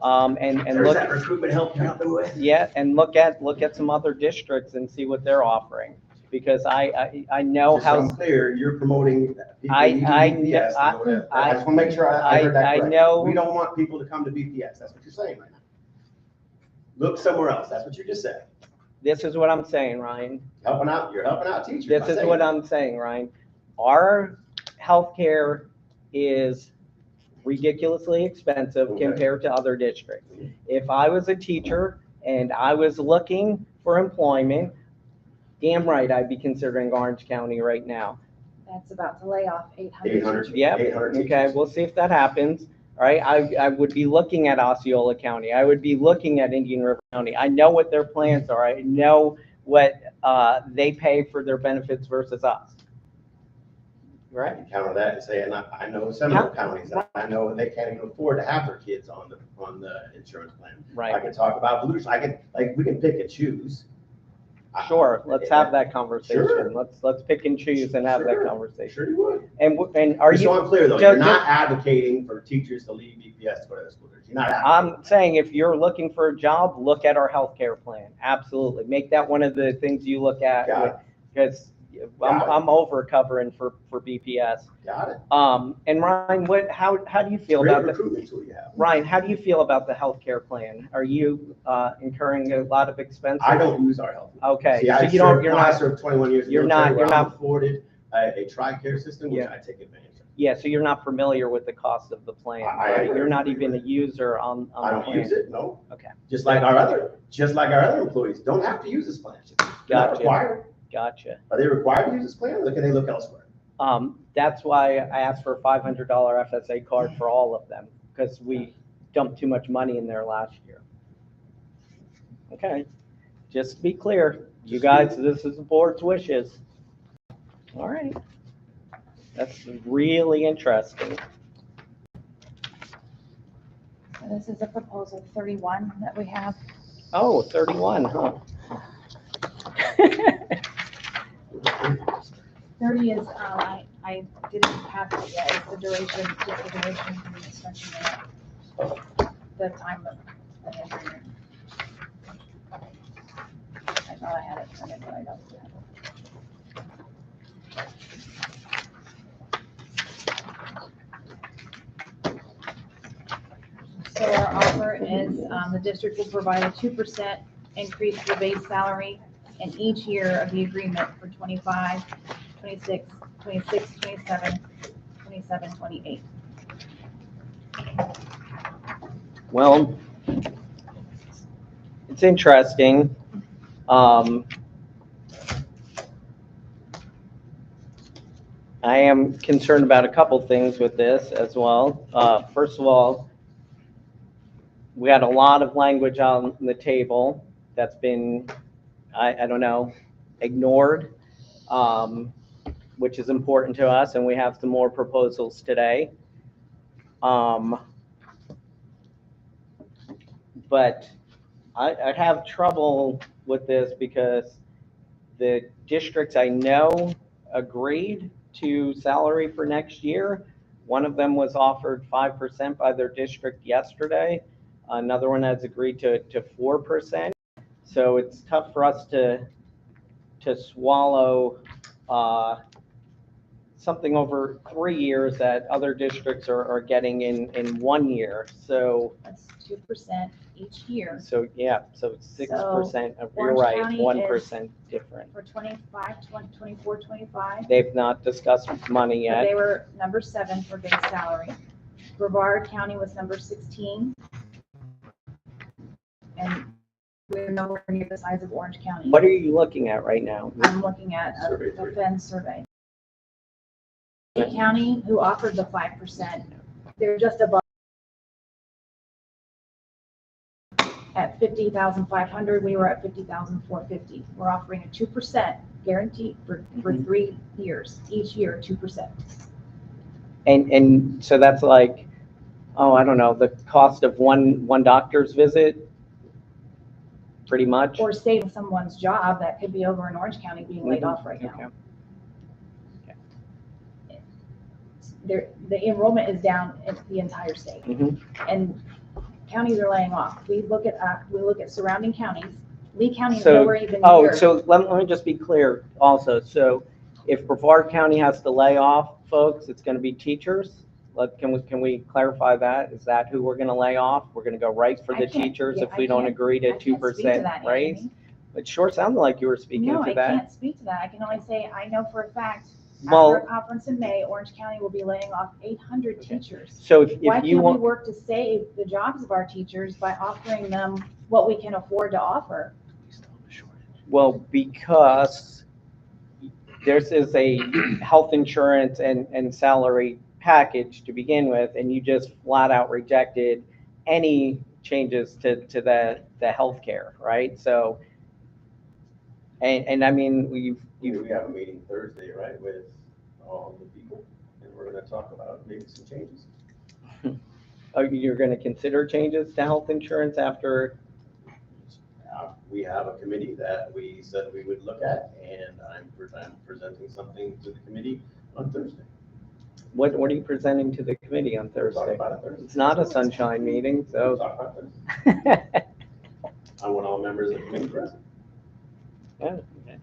And There's look, that recruitment help you're helping with. yeah, and look at some other districts and see what they're offering. Because I know Just so I'm how, clear, you're promoting people I- leaving I- BPS to go to- I- I just want to make sure I heard that I correct. know- We don't want people to come to BPS. That's what you're saying right now. Look somewhere else. That's what you just said. this is what I'm saying, Ryan. You're helping out teachers. This by is saying what that. I'm saying, Ryan. Our healthcare is ridiculously expensive Okay. compared to other districts. If I was a teacher and I was looking for employment, damn right I'd be considering Orange County right now. That's about to lay off 800. 800. Yep, 800 okay, teachers. we'll see if that happens. All right, I would be looking at Osceola County. I would be looking at Indian River County. I know what their plans are. I know what they pay for their benefits versus us. I Right? can counter that and say, and I know several counties that I know they can't even afford to have their kids on the insurance plan. I Right. can talk about Blue, we can pick and choose. Sure, let's have that conversation. Sure. Let's pick and choose and have that Sure. conversation. Sure you would. And are Just you? so I'm clear though, just- you're not advocating for teachers to leave BPS to go to other schools. You're not advocating. I'm saying if you're looking for a job, look at our healthcare plan. Absolutely. Make that one of the things you look at. Got it. Because Got it. I'm over covering for BPS. Got it. And Ryan, how do you feel Great about the, recruitment tool you have. Ryan, how do you feel about the healthcare plan? Are you incurring a lot of expenses? I don't use our health. Okay, See, so I you don't, served, you're I not, served 21 years. in the you're not- military you're where I'm not- afforded a TRICARE system, which Yeah. I take advantage of. yeah, so you're not familiar with the cost of the plan, I right? am You're not very even a familiar. user on I the don't plan. use it, no. Okay. Just like our other employees don't have to use this plan. They're not Gotcha. required. Gotcha. Are they required to use this plan, or can they look elsewhere? That's why I asked for a $500 FSA card for all of them, because we dumped too much money in there last year. Okay, just to be clear, you guys, this is the board's wishes. All right, that's really interesting. So this is a proposal 31 that we have. Oh, 31, huh? 30 is, I didn't have it yet, it's the duration, just the duration for the suspension of the time of the hearing. I thought I had it printed, but I don't have it. So our offer is, the district will provide a 2% increase to the base salary in each year of the agreement for 25, 26, 26, 27, 27, 28. Well, it's interesting. I am concerned about a couple things with this as well. First of all, we had a lot of language on the table that's been, I don't know, ignored, which is important to us, and we have some more proposals today. But I have trouble with this because the districts I know agreed to salary for next year. One of them was offered 5% by their district yesterday. Another one has agreed to 4%. So it's tough for us to swallow something over 3 years that other districts are getting in 1 year. So, That's 2% each year. so yeah, so 6% of, you're Orange right, County 1% different. For 25, 24, 25. They've not discussed money But they yet. were number 7 for base salary. Brevard County was number 16. And we're nowhere near the size of Orange County. What are you looking at right now? I'm looking at Survey a three. FEN survey. Lake County, who offered the 5%, they're just above at 50,500. We were at 50,450. We're offering a 2% guarantee for 3 years, each year 2%. And so that's like, oh, I don't know, the cost of one doctor's visit, pretty much? Or saving someone's job that could be over in Orange County being laid off right now. Okay. The enrollment is down in the entire state, Mhm. and counties are laying off. We look at surrounding counties. Lee County is So- nowhere even Oh, near. so let me just be clear also. So if Brevard County has to lay off folks, it's going to be teachers? Can we clarify that? Is that who we're going to lay off? We're going to go right for I the can't- teachers yeah, if we don't agree I to can't speak to 2% that, raise? Anthony. It sure sounded like you were speaking No, to I that. can't speak to that. I can only say, I know for a fact, after Well, a conference in May, Orange County will be laying off 800 teachers. so if Why you can't we want, work to save the jobs of our teachers by offering them what we can afford to offer? well, because this is a health insurance and salary package to begin with, and you just flat out rejected any changes to the healthcare, right? So, and I mean, We have a meeting Thursday, right, with all the people, and we're gonna talk about maybe some changes. you're going to consider changes to health insurance after, we have a committee that we said we would look at, and I'm presenting something to the committee on Thursday. What are you presenting to the committee on We'll talk Thursday? about it Thursday. It's not a sunshine meeting, We'll so. talk about Thursday. I want all members of the committee present. Yeah, okay.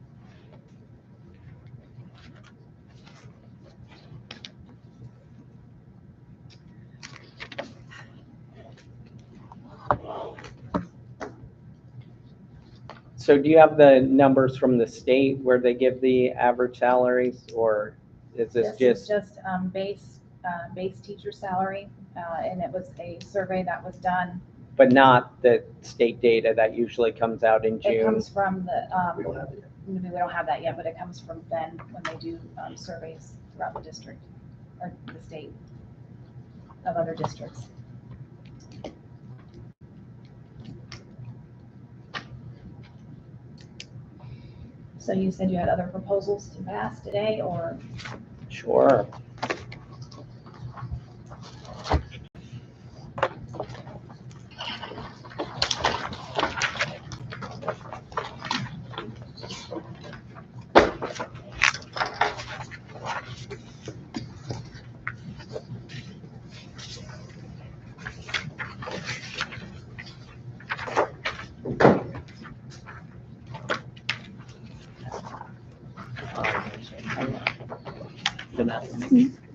So do you have the numbers from the state where they give the average salaries, or is this This is just? just base teacher salary, and it was a survey that was done. But not the state data that usually comes out in It June? comes from the, We don't have it yet. we don't have that yet, but it comes from Ben when they do surveys throughout the district or the state of other districts. So you said you had other proposals to pass today, or? Sure.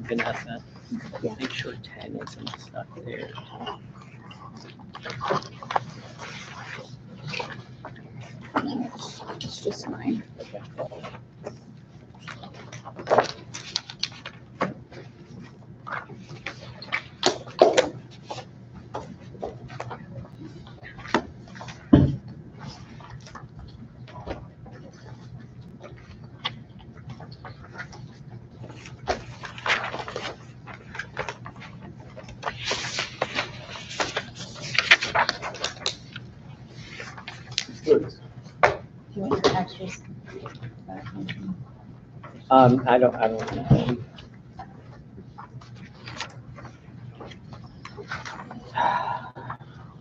Vanessa, Yeah. make sure 10 isn't stuck there. No, it's just mine. Good. Do you want your extras? I don't know.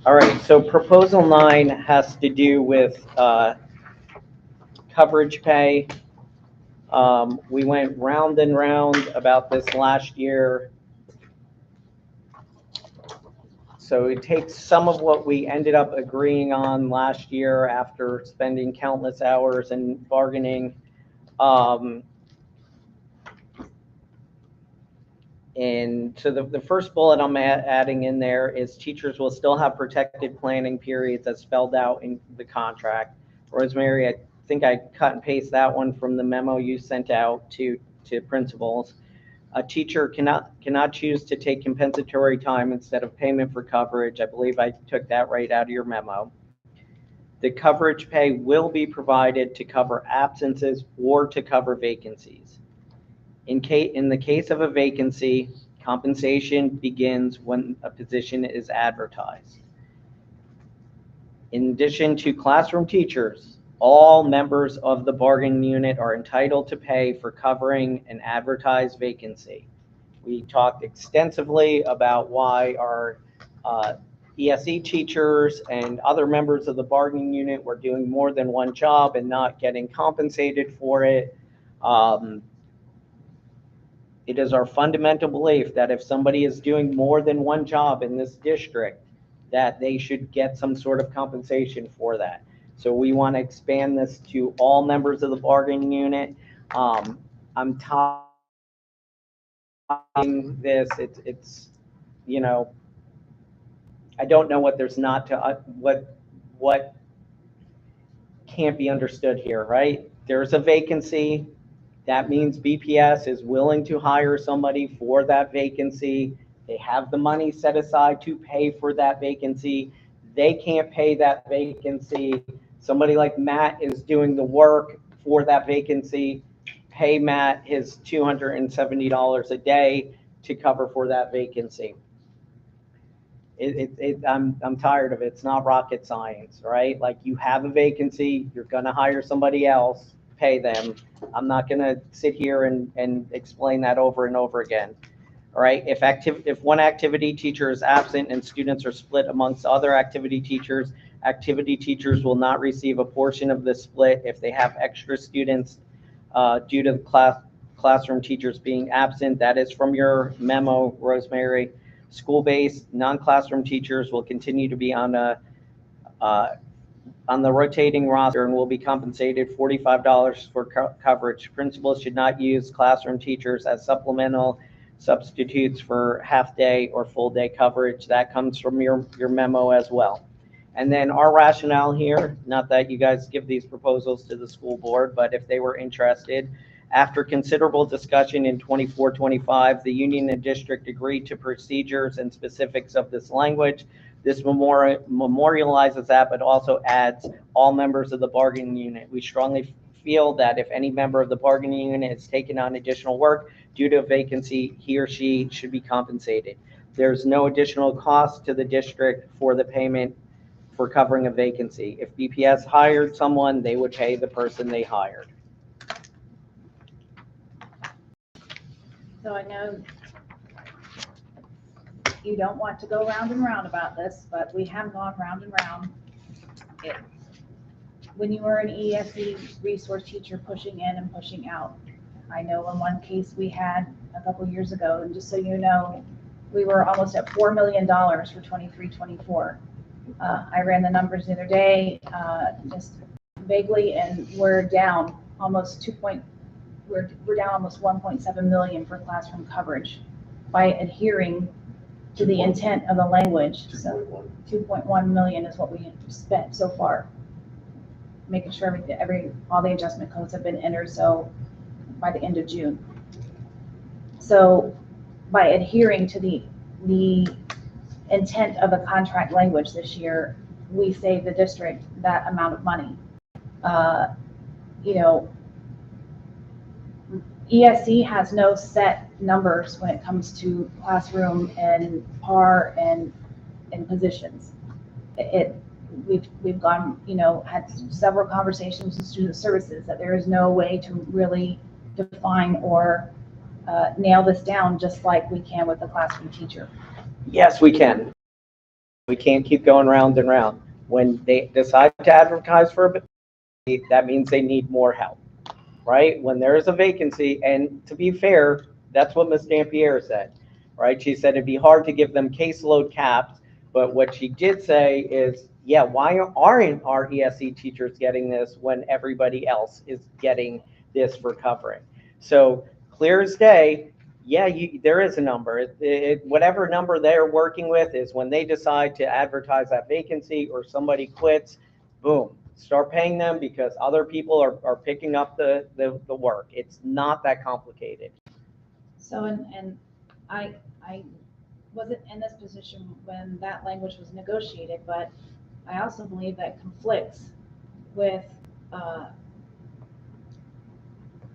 All right, so proposal 9 has to do with coverage pay. We went round and round about this last year. So it takes some of what we ended up agreeing on last year after spending countless hours and bargaining. And so the first bullet I'm adding in there is teachers will still have protected planning periods as spelled out in the contract. Rosemary, I think I cut and paste that one from the memo you sent out to principals. A teacher cannot choose to take compensatory time instead of payment for coverage. I believe I took that right out of your memo. The coverage pay will be provided to cover absences or to cover vacancies. In the case of a vacancy, compensation begins when a position is advertised. In addition to classroom teachers, all members of the bargaining unit are entitled to pay for covering an advertised vacancy. We talked extensively about why our ESE teachers and other members of the bargaining unit were doing more than one job and not getting compensated for it. It is our fundamental belief that if somebody is doing more than one job in this district, that they should get some sort of compensation for that. So we want to expand this to all members of the bargaining unit. I'm talking this, it's, you know, I don't know what there's not to, what can't be understood here, right? There's a vacancy. That means BPS is willing to hire somebody for that vacancy. They have the money set aside to pay for that vacancy. They can't pay that vacancy. Somebody like Matt is doing the work for that vacancy. Pay Matt his $270 a day to cover for that vacancy. I'm tired of it. It's not rocket science, right? Like, you have a vacancy, you're gonna hire somebody else, pay them. I'm not gonna sit here and explain that over and over again. All right, if one activity teacher is absent and students are split amongst other activity teachers will not receive a portion of the split if they have extra students due to the classroom teachers being absent. That is from your memo, Rosemary. School-based non-classroom teachers will continue to be on the rotating roster and will be compensated $45 for coverage. Principals should not use classroom teachers as supplemental substitutes for half-day or full-day coverage. That comes from your memo as well. And then our rationale here, not that you guys give these proposals to the school board, but if they were interested, after considerable discussion in 24-25, the union and district agreed to procedures and specifics of this language. This memorializes that, but also adds all members of the bargaining unit. We strongly feel that if any member of the bargaining unit has taken on additional work due to a vacancy, he or she should be compensated. There's no additional cost to the district for the payment for covering a vacancy. If BPS hired someone, they would pay the person they hired. So I know you don't want to go round and round about this, but we have gone round and round. When you were an ESE resource teacher pushing in and pushing out, I know in one case we had a couple years ago, and just so you know, we were almost at $4 million for 23-24. I ran the numbers the other day, just vaguely, and we're down almost we're down almost 1.7 million for classroom coverage by adhering to the intent of the language. So 2.1 million is what we have spent so far, making sure all the adjustment codes have been entered. So by the end of June. So by adhering to the intent of the contract language this year, we save the district that amount of money. ESE has no set numbers when it comes to classroom and PAR and positions. We've gone, had several conversations with student services that there is no way to really define or nail this down just like we can with the classroom teacher. Yes, we can. We can't keep going round and round. When they decide to advertise for a vacancy, that means they need more help, right? When there is a vacancy, and to be fair, that's what Ms. Dampier said, right? She said it'd be hard to give them caseload caps, but what she did say is, yeah, why aren't our ESE teachers getting this when everybody else is getting this for covering? So clear as day, yeah, there is a number. Whatever number they're working with is when they decide to advertise that vacancy or somebody quits, boom, start paying them because other people are picking up the work. It's not that complicated. So, and I wasn't in this position when that language was negotiated, but I also believe that conflicts with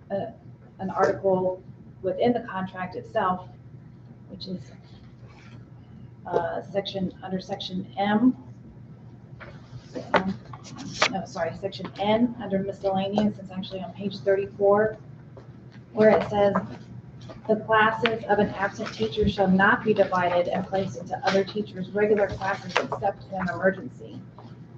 an article within the contract itself, which is section M. Section N under miscellaneous. It's actually on page 34, where it says the classes of an absent teacher shall not be divided and placed into other teachers' regular classes except in an emergency.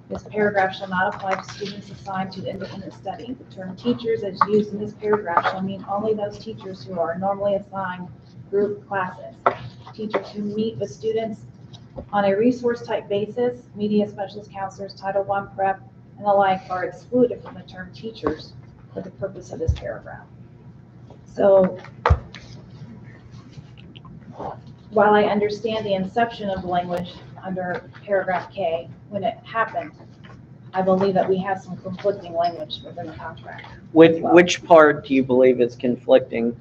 This paragraph shall not apply to students assigned to independent study. The term teachers as used in this paragraph shall mean only those teachers who are normally assigned group classes. Teachers who meet with students on a resource type basis, media specialist counselors, Title I prep, and the like are excluded from the term teachers for the purpose of this paragraph. So while I understand the inception of the language under paragraph K, when it happened, I believe that we have some conflicting language within the contract. Which part do you believe is conflicting?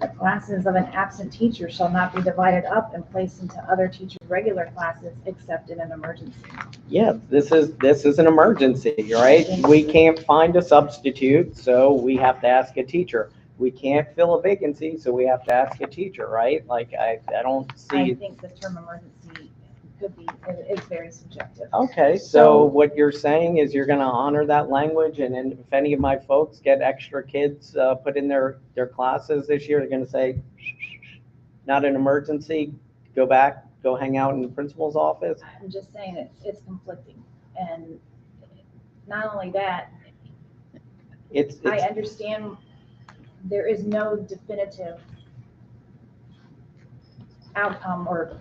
The classes of an absent teacher shall not be divided up and placed into other teachers' regular classes except in an emergency. Yeah, this is an emergency, right? We can't find a substitute, so we have to ask a teacher. We can't fill a vacancy, so we have to ask a teacher, right? Like, I don't see. I think the term emergency is very subjective. Okay, so what you're saying is you're gonna honor that language, and then if any of my folks get extra kids put in their classes this year, they're gonna say, not an emergency, go back, go hang out in the principal's office? I'm just saying it's conflicting. And not only that, I understand there is no definitive outcome or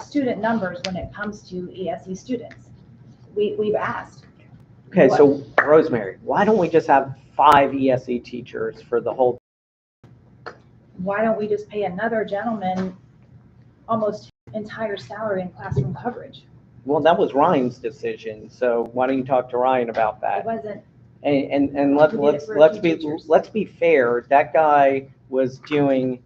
student numbers when it comes to ESE students. We've asked. Okay, so Rosemary, why don't we just have 5 ESE teachers for the whole? Why don't we just pay another gentleman almost entire salary in classroom coverage? Well, that was Ryan's decision, so why don't you talk to Ryan about It that? wasn't, And We did it for a few teachers. let's be fair, that guy was doing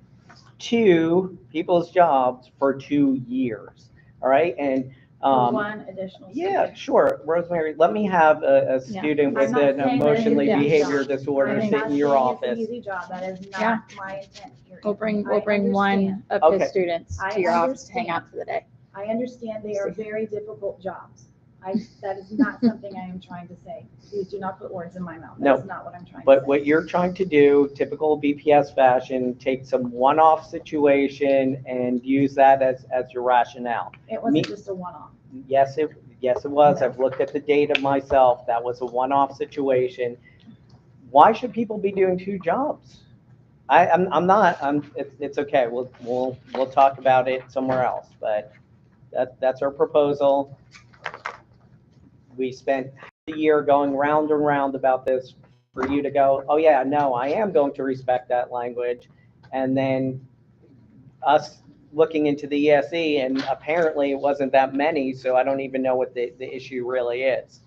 2 people's jobs for 2 years, all right? And, one additional yeah, student. sure, Rosemary, let me have a Yeah. student I'm with not an saying that emotionally it's an easy behavior job. disorder I'm sit not in your saying office. It's an easy job, that is Yeah. not my intent here. We'll bring I one understand. of Okay. his students I to your office to hang understand. out for the day. I understand they are very difficult jobs. That is not something I am trying to say. Please do not put words in my mouth. No, That's not what I'm trying to say. But what you're trying to do, typical BPS fashion, take some one-off situation and use that as your rationale. It wasn't just a one-off. Yes, it was. No. I've looked at the data myself. That was a one-off situation. Why should people be doing 2 jobs? I'm not, it's okay. We'll talk about it somewhere else, but that's our proposal. We spent the year going round and round about this for you to go, oh yeah, no, I am going to respect that language. And then us looking into the ESE, and apparently it wasn't that many, so I don't even know what the issue really is.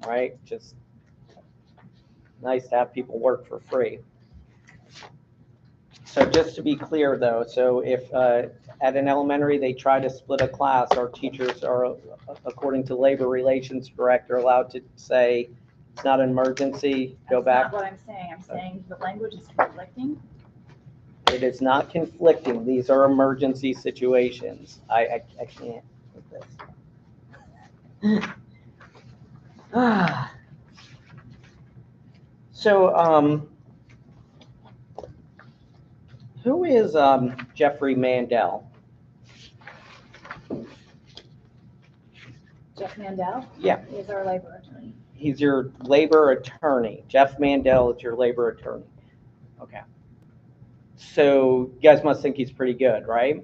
Right? Just nice to have people work for free. So just to be clear though, so if at an elementary they try to split a class, our teachers are, according to labor relations director, allowed to say it's not an emergency, go That's back. not what I'm saying. I'm saying the language is conflicting. It is not conflicting. These are emergency situations. I can't with this. So, who is Jeffrey Mandel? Jeff Mandel? Yeah. Is our labor attorney. He's your labor attorney. Jeff Mandel is your labor attorney. Okay. So you guys must think he's pretty good, right?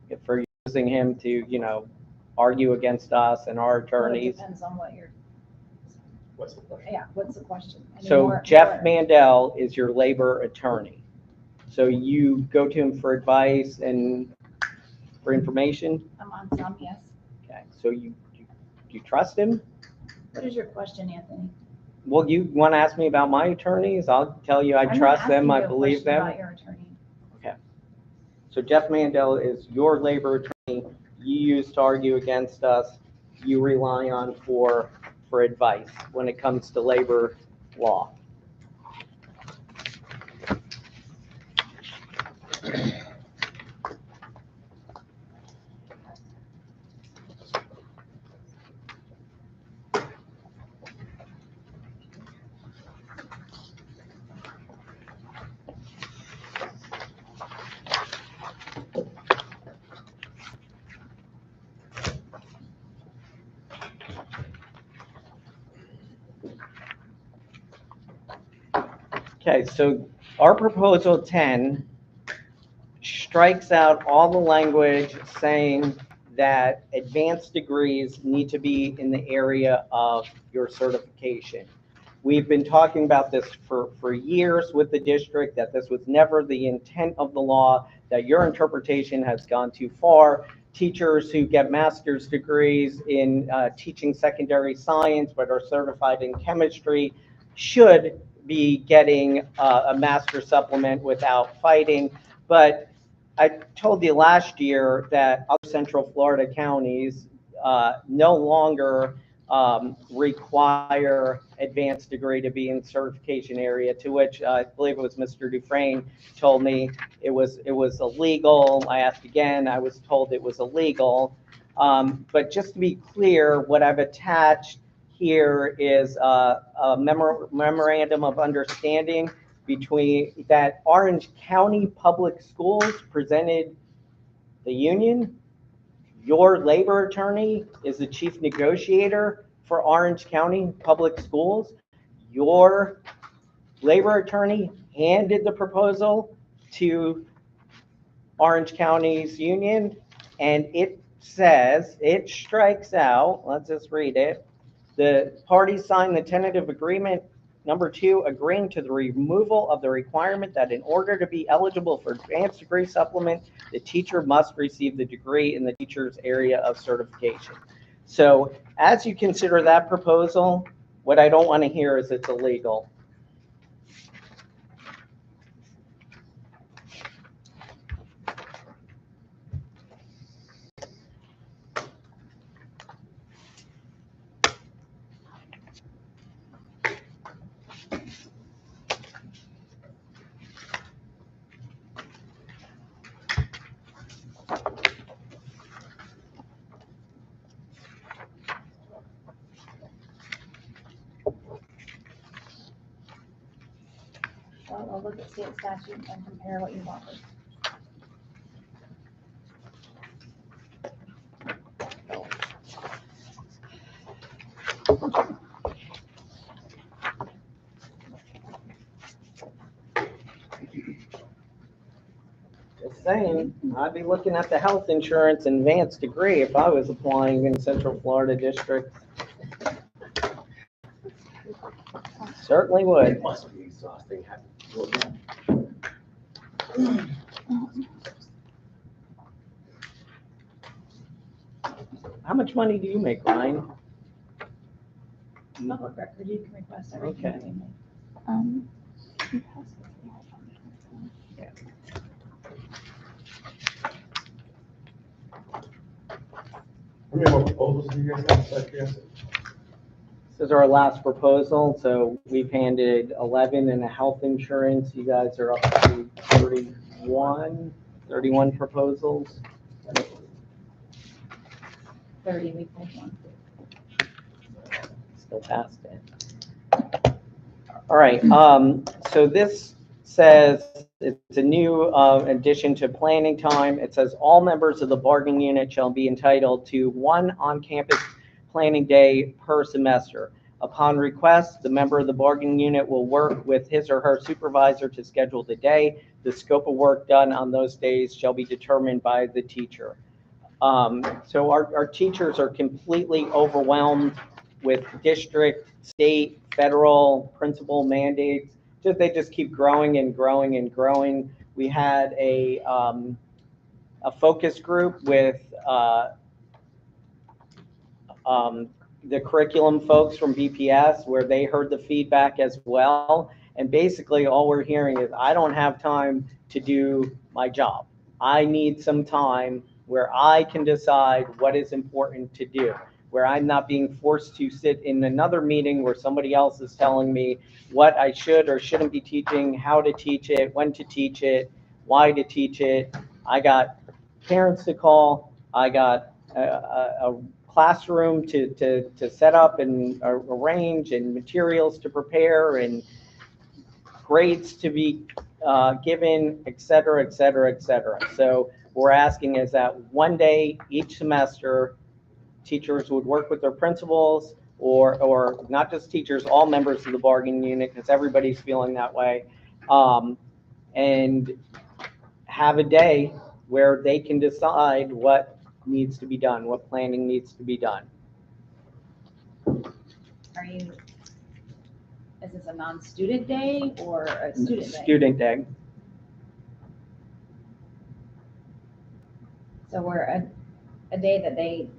If we're using him to, argue against us and our Well, it attorneys. depends on what you're, What's the question? yeah, what's the question? I mean, So Jeff Mandel is your labor attorney. So you go to him for advice and for information? I'm on some, yes. Okay. So you trust him? What is your question, Anthony? Well, you want to ask me about my attorneys? I'll tell you I I'm not trust them, I asking you a believe question them. about your attorney. So Jeff Mandel is your labor attorney. You use to argue against us. You rely on for advice when it comes to labor law. Okay, so our proposal 10 strikes out all the language saying that advanced degrees need to be in the area of your certification. We've been talking about this for years with the district, that this was never the intent of the law, that your interpretation has gone too far. Teachers who get master's degrees in teaching secondary science but are certified in chemistry should be getting a master supplement without fighting. But I told you last year that other Central Florida counties no longer require advanced degree to be in certification area, to which I believe it was Mr. Dufresne told me it was illegal. I asked again, I was told it was illegal. But just to be clear, what I've attached here is a memorandum of understanding that Orange County Public Schools presented the union. Your labor attorney is the chief negotiator for Orange County Public Schools. Your labor attorney handed the proposal to Orange County's union, and it says, it strikes out, let's just read it. The parties signed the tentative agreement, number 2, agreeing to the removal of the requirement that in order to be eligible for advanced degree supplement, the teacher must receive the degree in the teacher's area of certification. So as you consider that proposal, what I don't want to hear is it's illegal. Well, I'll look at state statute and compare what you've offered. Just saying, I'd be looking at the health insurance advanced degree if I was applying in Central Florida District. Certainly would. It must be exhausting. How much money do you make, Ryan? Public record, you can request everything that we make. Um, How many more proposals do you guys have? This is our last proposal, so we've handed 11 in the health insurance. You guys are up to 31 proposals. 30, we pulled one. Still passed it. All right, so this says it's a new addition to planning time. It says all members of the bargaining unit shall be entitled to 1 on-campus planning day per semester. Upon request, the member of the bargaining unit will work with his or her supervisor to schedule the day. The scope of work done on those days shall be determined by the teacher. So our teachers are completely overwhelmed with district, state, federal, principal mandates. They just keep growing and growing and growing. We had a focus group with the curriculum folks from BPS where they heard the feedback as well. And basically all we're hearing is, I don't have time to do my job. I need some time where I can decide what is important to do, where I'm not being forced to sit in another meeting where somebody else is telling me what I should or shouldn't be teaching, how to teach it, when to teach it, why to teach it. I got parents to call. I got a classroom to set up and arrange, and materials to prepare, and grades to be given, et cetera, et cetera, et cetera. So we're asking is that one day each semester, teachers would work with their principals, or not just teachers, all members of the bargaining unit, because everybody's feeling that way, and have a day where they can decide what needs to be done, what planning needs to be done. Is this a non-student day or a student day? Student day. So we're a day that they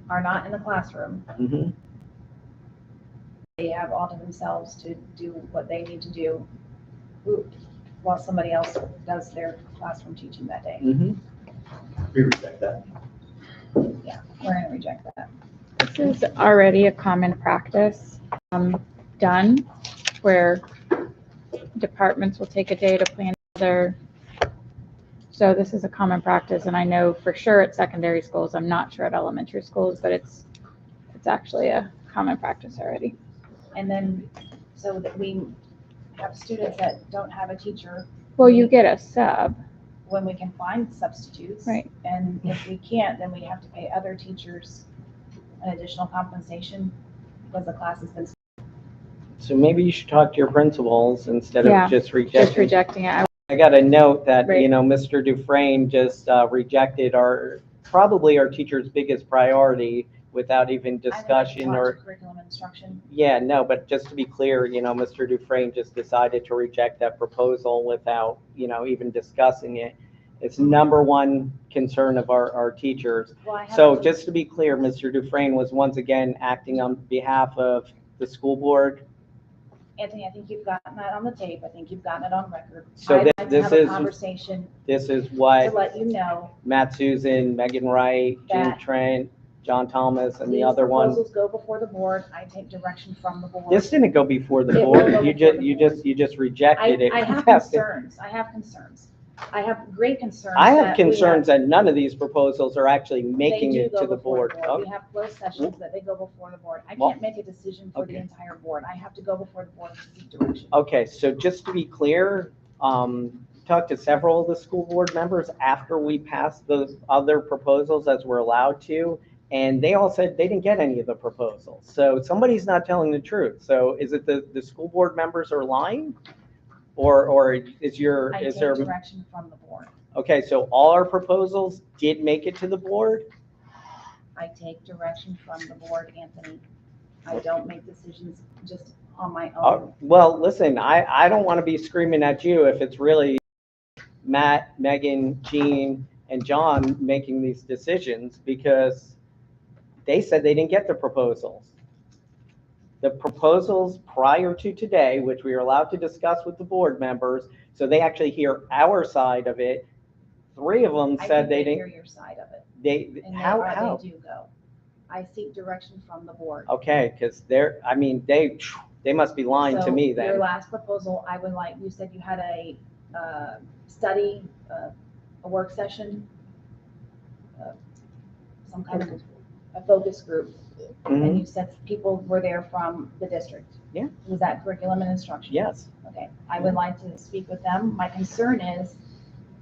are not in the classroom. Mm-hmm. They have all to themselves to do what they need to do while somebody else does their classroom teaching that day. Mm-hmm. We respect that. Yeah, we're gonna reject that. This is already a common practice done, where departments will take a day to plan their. So this is a common practice, and I know for sure at secondary schools. I'm not sure at elementary schools, but it's actually a common practice already. And then, so that we have students that don't have a teacher Well, you get a sub, when we can find substitutes. right? And if we can't, then we have to pay other teachers an additional compensation because the class has been. So maybe you should talk to your principals instead Yeah, of just Just rejecting. rejecting it. I got a note that, Right. Mr. Dufresne just rejected probably our teacher's biggest priority without even discussion or. Curriculum instruction. Yeah, no, but just to be clear, Mr. Dufresne just decided to reject that proposal without, even discussing it. It's number one concern of our teachers. Well, I have So to- just to be clear, Mr. Dufresne was once again acting on behalf of the school board. Anthony, I think you've gotten that on the tape. I think you've gotten it on record. So I'd like to this have a is- conversation This is to what let you know Matt Susan, Megan Wright, Jim That- Trent, John Thomas, and the these other one. proposals go before the board. I take direction from the board. This didn't go before the It will board. go You before just, the you board. just, you just rejected it. I have concerns. I have concerns. I have great concerns. I have that we concerns that none of these proposals are actually They making do it go to the before board. We have closed sessions that they go before the board. I Well- can't make a decision for the Okay. entire board. I have to go before the board to seek direction. Okay, so just to be clear, talked to several of the school board members after we passed the other proposals as we're allowed to, and they all said they didn't get any of the proposals. So somebody's not telling the truth. So is it the school board members are lying? Or is I take there, direction from the board. okay, so all our proposals did make it to the board? I take direction from the board, Anthony. I don't make decisions just on my own. Well, listen, I don't want to be screaming at you if it's really Matt, Megan, Jean, and John making these decisions because they said they didn't get the proposals. The proposals prior to today, which we are allowed to discuss with the board members, so they actually hear our side of it. 3 of them I said think they hear didn't, your side of it. they, how? They do go. I seek direction from the board. Okay, because they must be lying to So me Your then. last proposal, I would like, you said you had a study, a work session, some kind of a focus group, Mhm. and you said people were there from the district. Yeah. Was that curriculum and instruction? Yes, Okay, I would like to speak with them. My concern is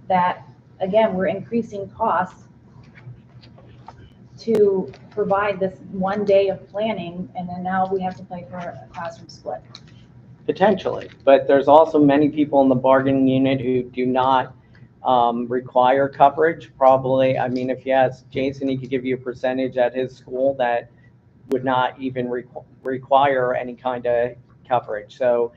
that, again, we're increasing costs to provide this one day of planning, and then now we have to pay for a classroom split. potentially, but there's also many people in the bargaining unit who do not require coverage. Probably, I mean, if you ask Jason, he could give you a percentage at his school that would not even require any kind of coverage. So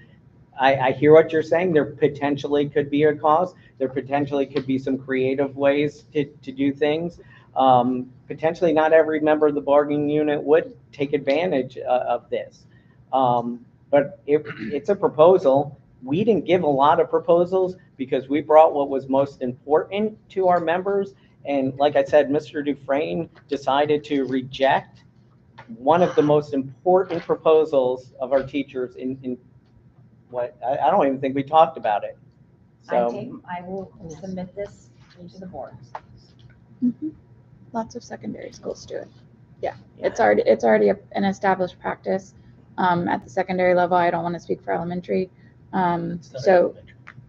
I hear what you're saying. There potentially could be a cost. There potentially could be some creative ways to do things. Potentially not every member of the bargaining unit would take advantage of this. But if it's a proposal, we didn't give a lot of proposals because we brought what was most important to our members. And like I said, Mr. Dufresne decided to reject one of the most important proposals of our teachers in what, I don't even think we talked about it. So, I will submit this to the board. Mhm. Lots of secondary schools do it. Yeah, it's already an established practice at the secondary level. I don't want to speak for elementary. So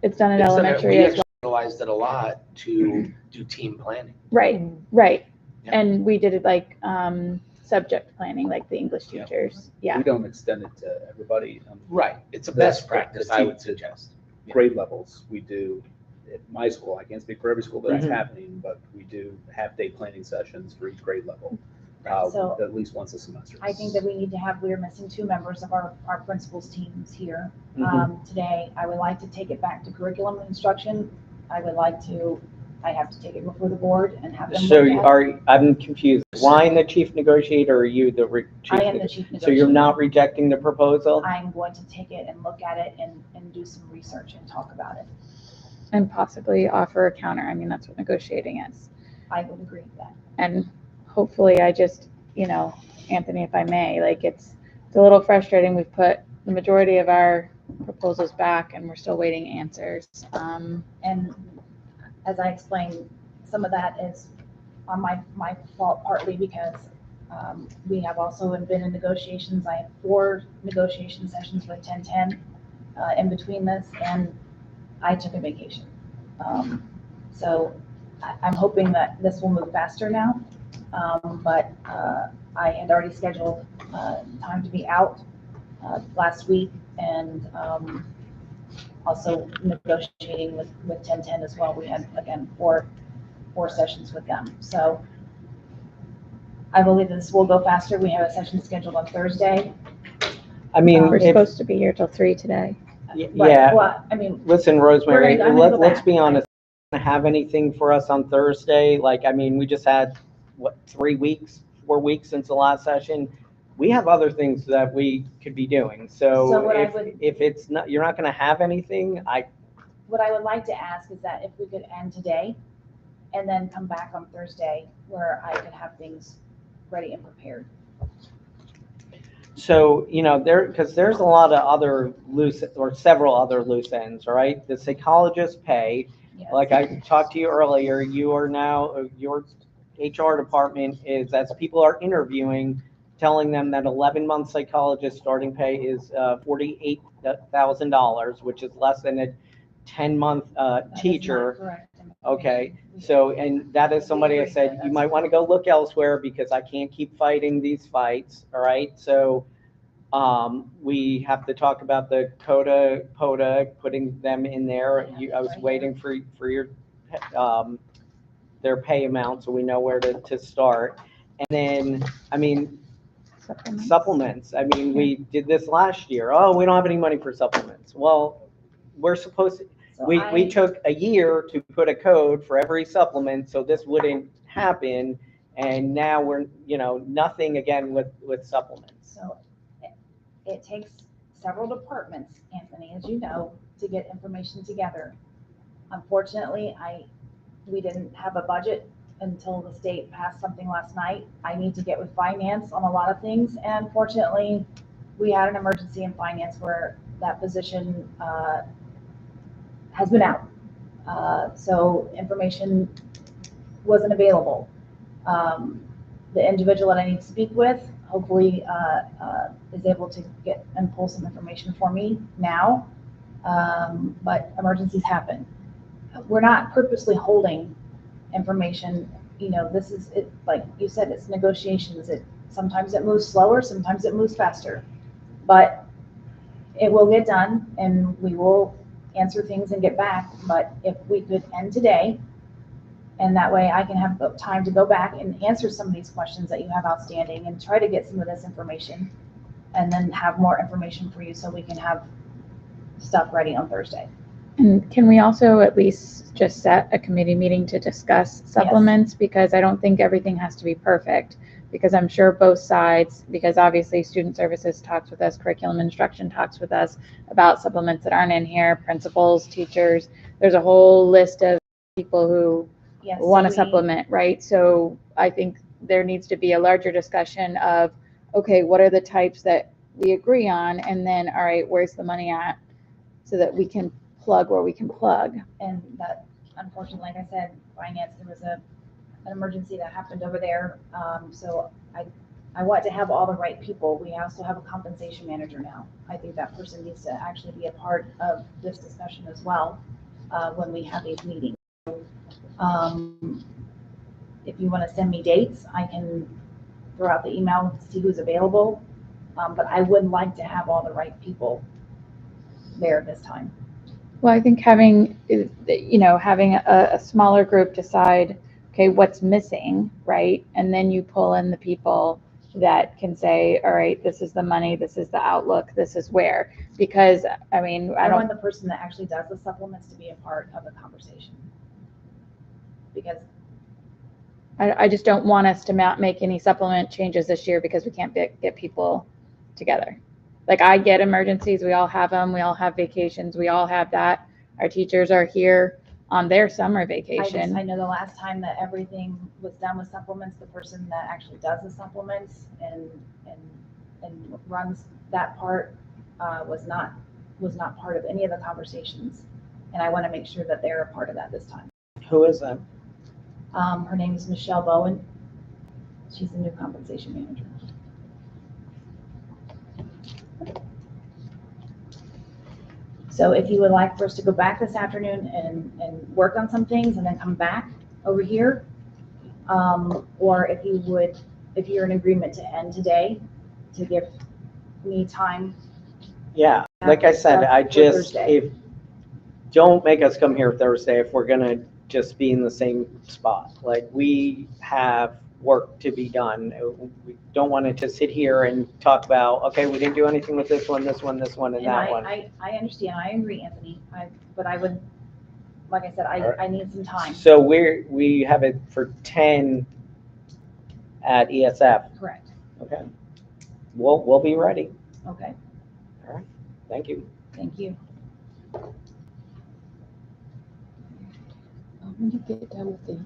it's done at elementary We as well. actually utilized it a lot to do team planning. Right, right. Yeah. And we did it like subject planning, like the English Yeah. teachers. Yeah, We don't extend it to everybody. Right, it's a The- best the practice, I would team- suggest. Yeah. Grade levels, we do, at my school, I can't speak for every school that's Mhm. happening, but we do half-day planning sessions for each grade level, So- at least once a semester. I think that we need to have, we're missing 2 members of our principals teams here Mhm. today. I would like to take it back to curriculum and instruction. I have to take it before the board and have them so look at it. I'm confused. Ryan, the chief negotiator, or are you the chief? I am the chief negotiator. So you're not rejecting the proposal? I'm going to take it and look at it and do some research and talk about it. and possibly offer a counter. I mean, that's what negotiating is. I would agree with that. And hopefully I just, Anthony, if I may, like it's a little frustrating. We've put the majority of our proposals back and we're still waiting answers. And as I explained, some of that is on my fault partly because we have also been in negotiations. I have 4 negotiation sessions with 1010 in between this, and I took a vacation. So I'm hoping that this will move faster now. But I had already scheduled time to be out last week, and also negotiating with 1010 as well. We had, again, four sessions with them. So I believe this will go faster. We have a session scheduled on Thursday. I mean, We're if, supposed to be here till 3 today. But, yeah, well, I mean, listen, Rosemary, I'm gonna go let's back. be honest. Have anything for us on Thursday? Like, I mean, we just had, what, 3 weeks, 4 weeks since the last session. We have other things that we could be doing. So So what I if, would- if it's not, you're not gonna have anything, what I would like to ask is that if we could end today and then come back on Thursday where I could have things ready and prepared. so, because there's a lot of other loose, or several other loose ends, all right? The psychologists pay, Yes. like I talked to you earlier, you are now, your HR department is, as people are interviewing, telling them that 11-month psychologist starting pay is $48,000, which is less than a 10-month That is not teacher. correct. Okay, so, and that is somebody I said, you might want to go look elsewhere because I can't keep fighting these fights, all right? So, we have to talk about the POTA, putting them in there. I was waiting for your, their pay amount, so we know where to start. And then, I mean, supplements. I mean, we did this last year. Oh, we don't have any money for supplements. Well, we're supposed to, So we took a year to put a code for every supplement, so this wouldn't happen. And now we're, nothing again with supplements. So it takes several departments, Anthony, as you know, to get information together. Unfortunately, we didn't have a budget until the state passed something last night. I need to get with finance on a lot of things, and unfortunately, we had an emergency in finance where that position has been out. So information wasn't available. The individual that I need to speak with hopefully is able to get and pull some information for me now, but emergencies happen. We're not purposely holding information. This is it. Like you said, it's negotiations. Sometimes it moves slower, sometimes it moves faster, but it will get done, and we will answer things and get back. But if we could end today, and that way I can have the time to go back and answer some of these questions that you have outstanding and try to get some of this information, and then have more information for you so we can have stuff ready on Thursday. And can we also at least just set a committee meeting to discuss supplements? Because I don't think everything has to be perfect, because I'm sure both sides, because obviously student services talks with us, curriculum instruction talks with us about supplements that aren't in here, principals, teachers, there's a whole list of people who want a supplement, right? So I think there needs to be a larger discussion of, okay, what are the types that we agree on? And then, all right, where's the money at? So that we can plug where we can plug. And that, unfortunately, like I said, finance, there was an emergency that happened over there. So I want to have all the right people. We also have a compensation manager now. I think that person needs to actually be a part of this discussion as well when we have these meetings. If you want to send me dates, I can throw out the email to see who's available. But I would like to have all the right people there this time. Well, I think having a smaller group decide, okay, what's missing, right? And then you pull in the people that can say, all right, this is the money, this is the outlook, this is where. Because, I mean, I want the person that actually does the supplements to be a part of the conversation. Because I just don't want us to not make any supplement changes this year because we can't get people together. Like, I get emergencies, we all have them, we all have vacations, we all have that. Our teachers are here on their summer vacation. I know the last time that everything was done with supplements, the person that actually does the supplements and runs that part was not part of any of the conversations. And I want to make sure that they're a part of that this time. Who is that? Her name is Michelle Bowen. She's the new compensation manager. So if you would like for us to go back this afternoon and work on some things and then come back over here, or if you would, if you're in agreement to end today, to give me time. Yeah, like I said, I For just, Thursday. if, don't make us come here Thursday if we're gonna just be in the same spot. Like, we have work to be done. We don't want it to sit here and talk about, okay, we didn't do anything with this one, this one, this one, and And that one. I understand, I agree, Anthony, but I would, like I said, I need some time. So we have it for 10 at ESF. Correct, Okay. We'll be ready. okay, Thank you. thank you. When you get done with the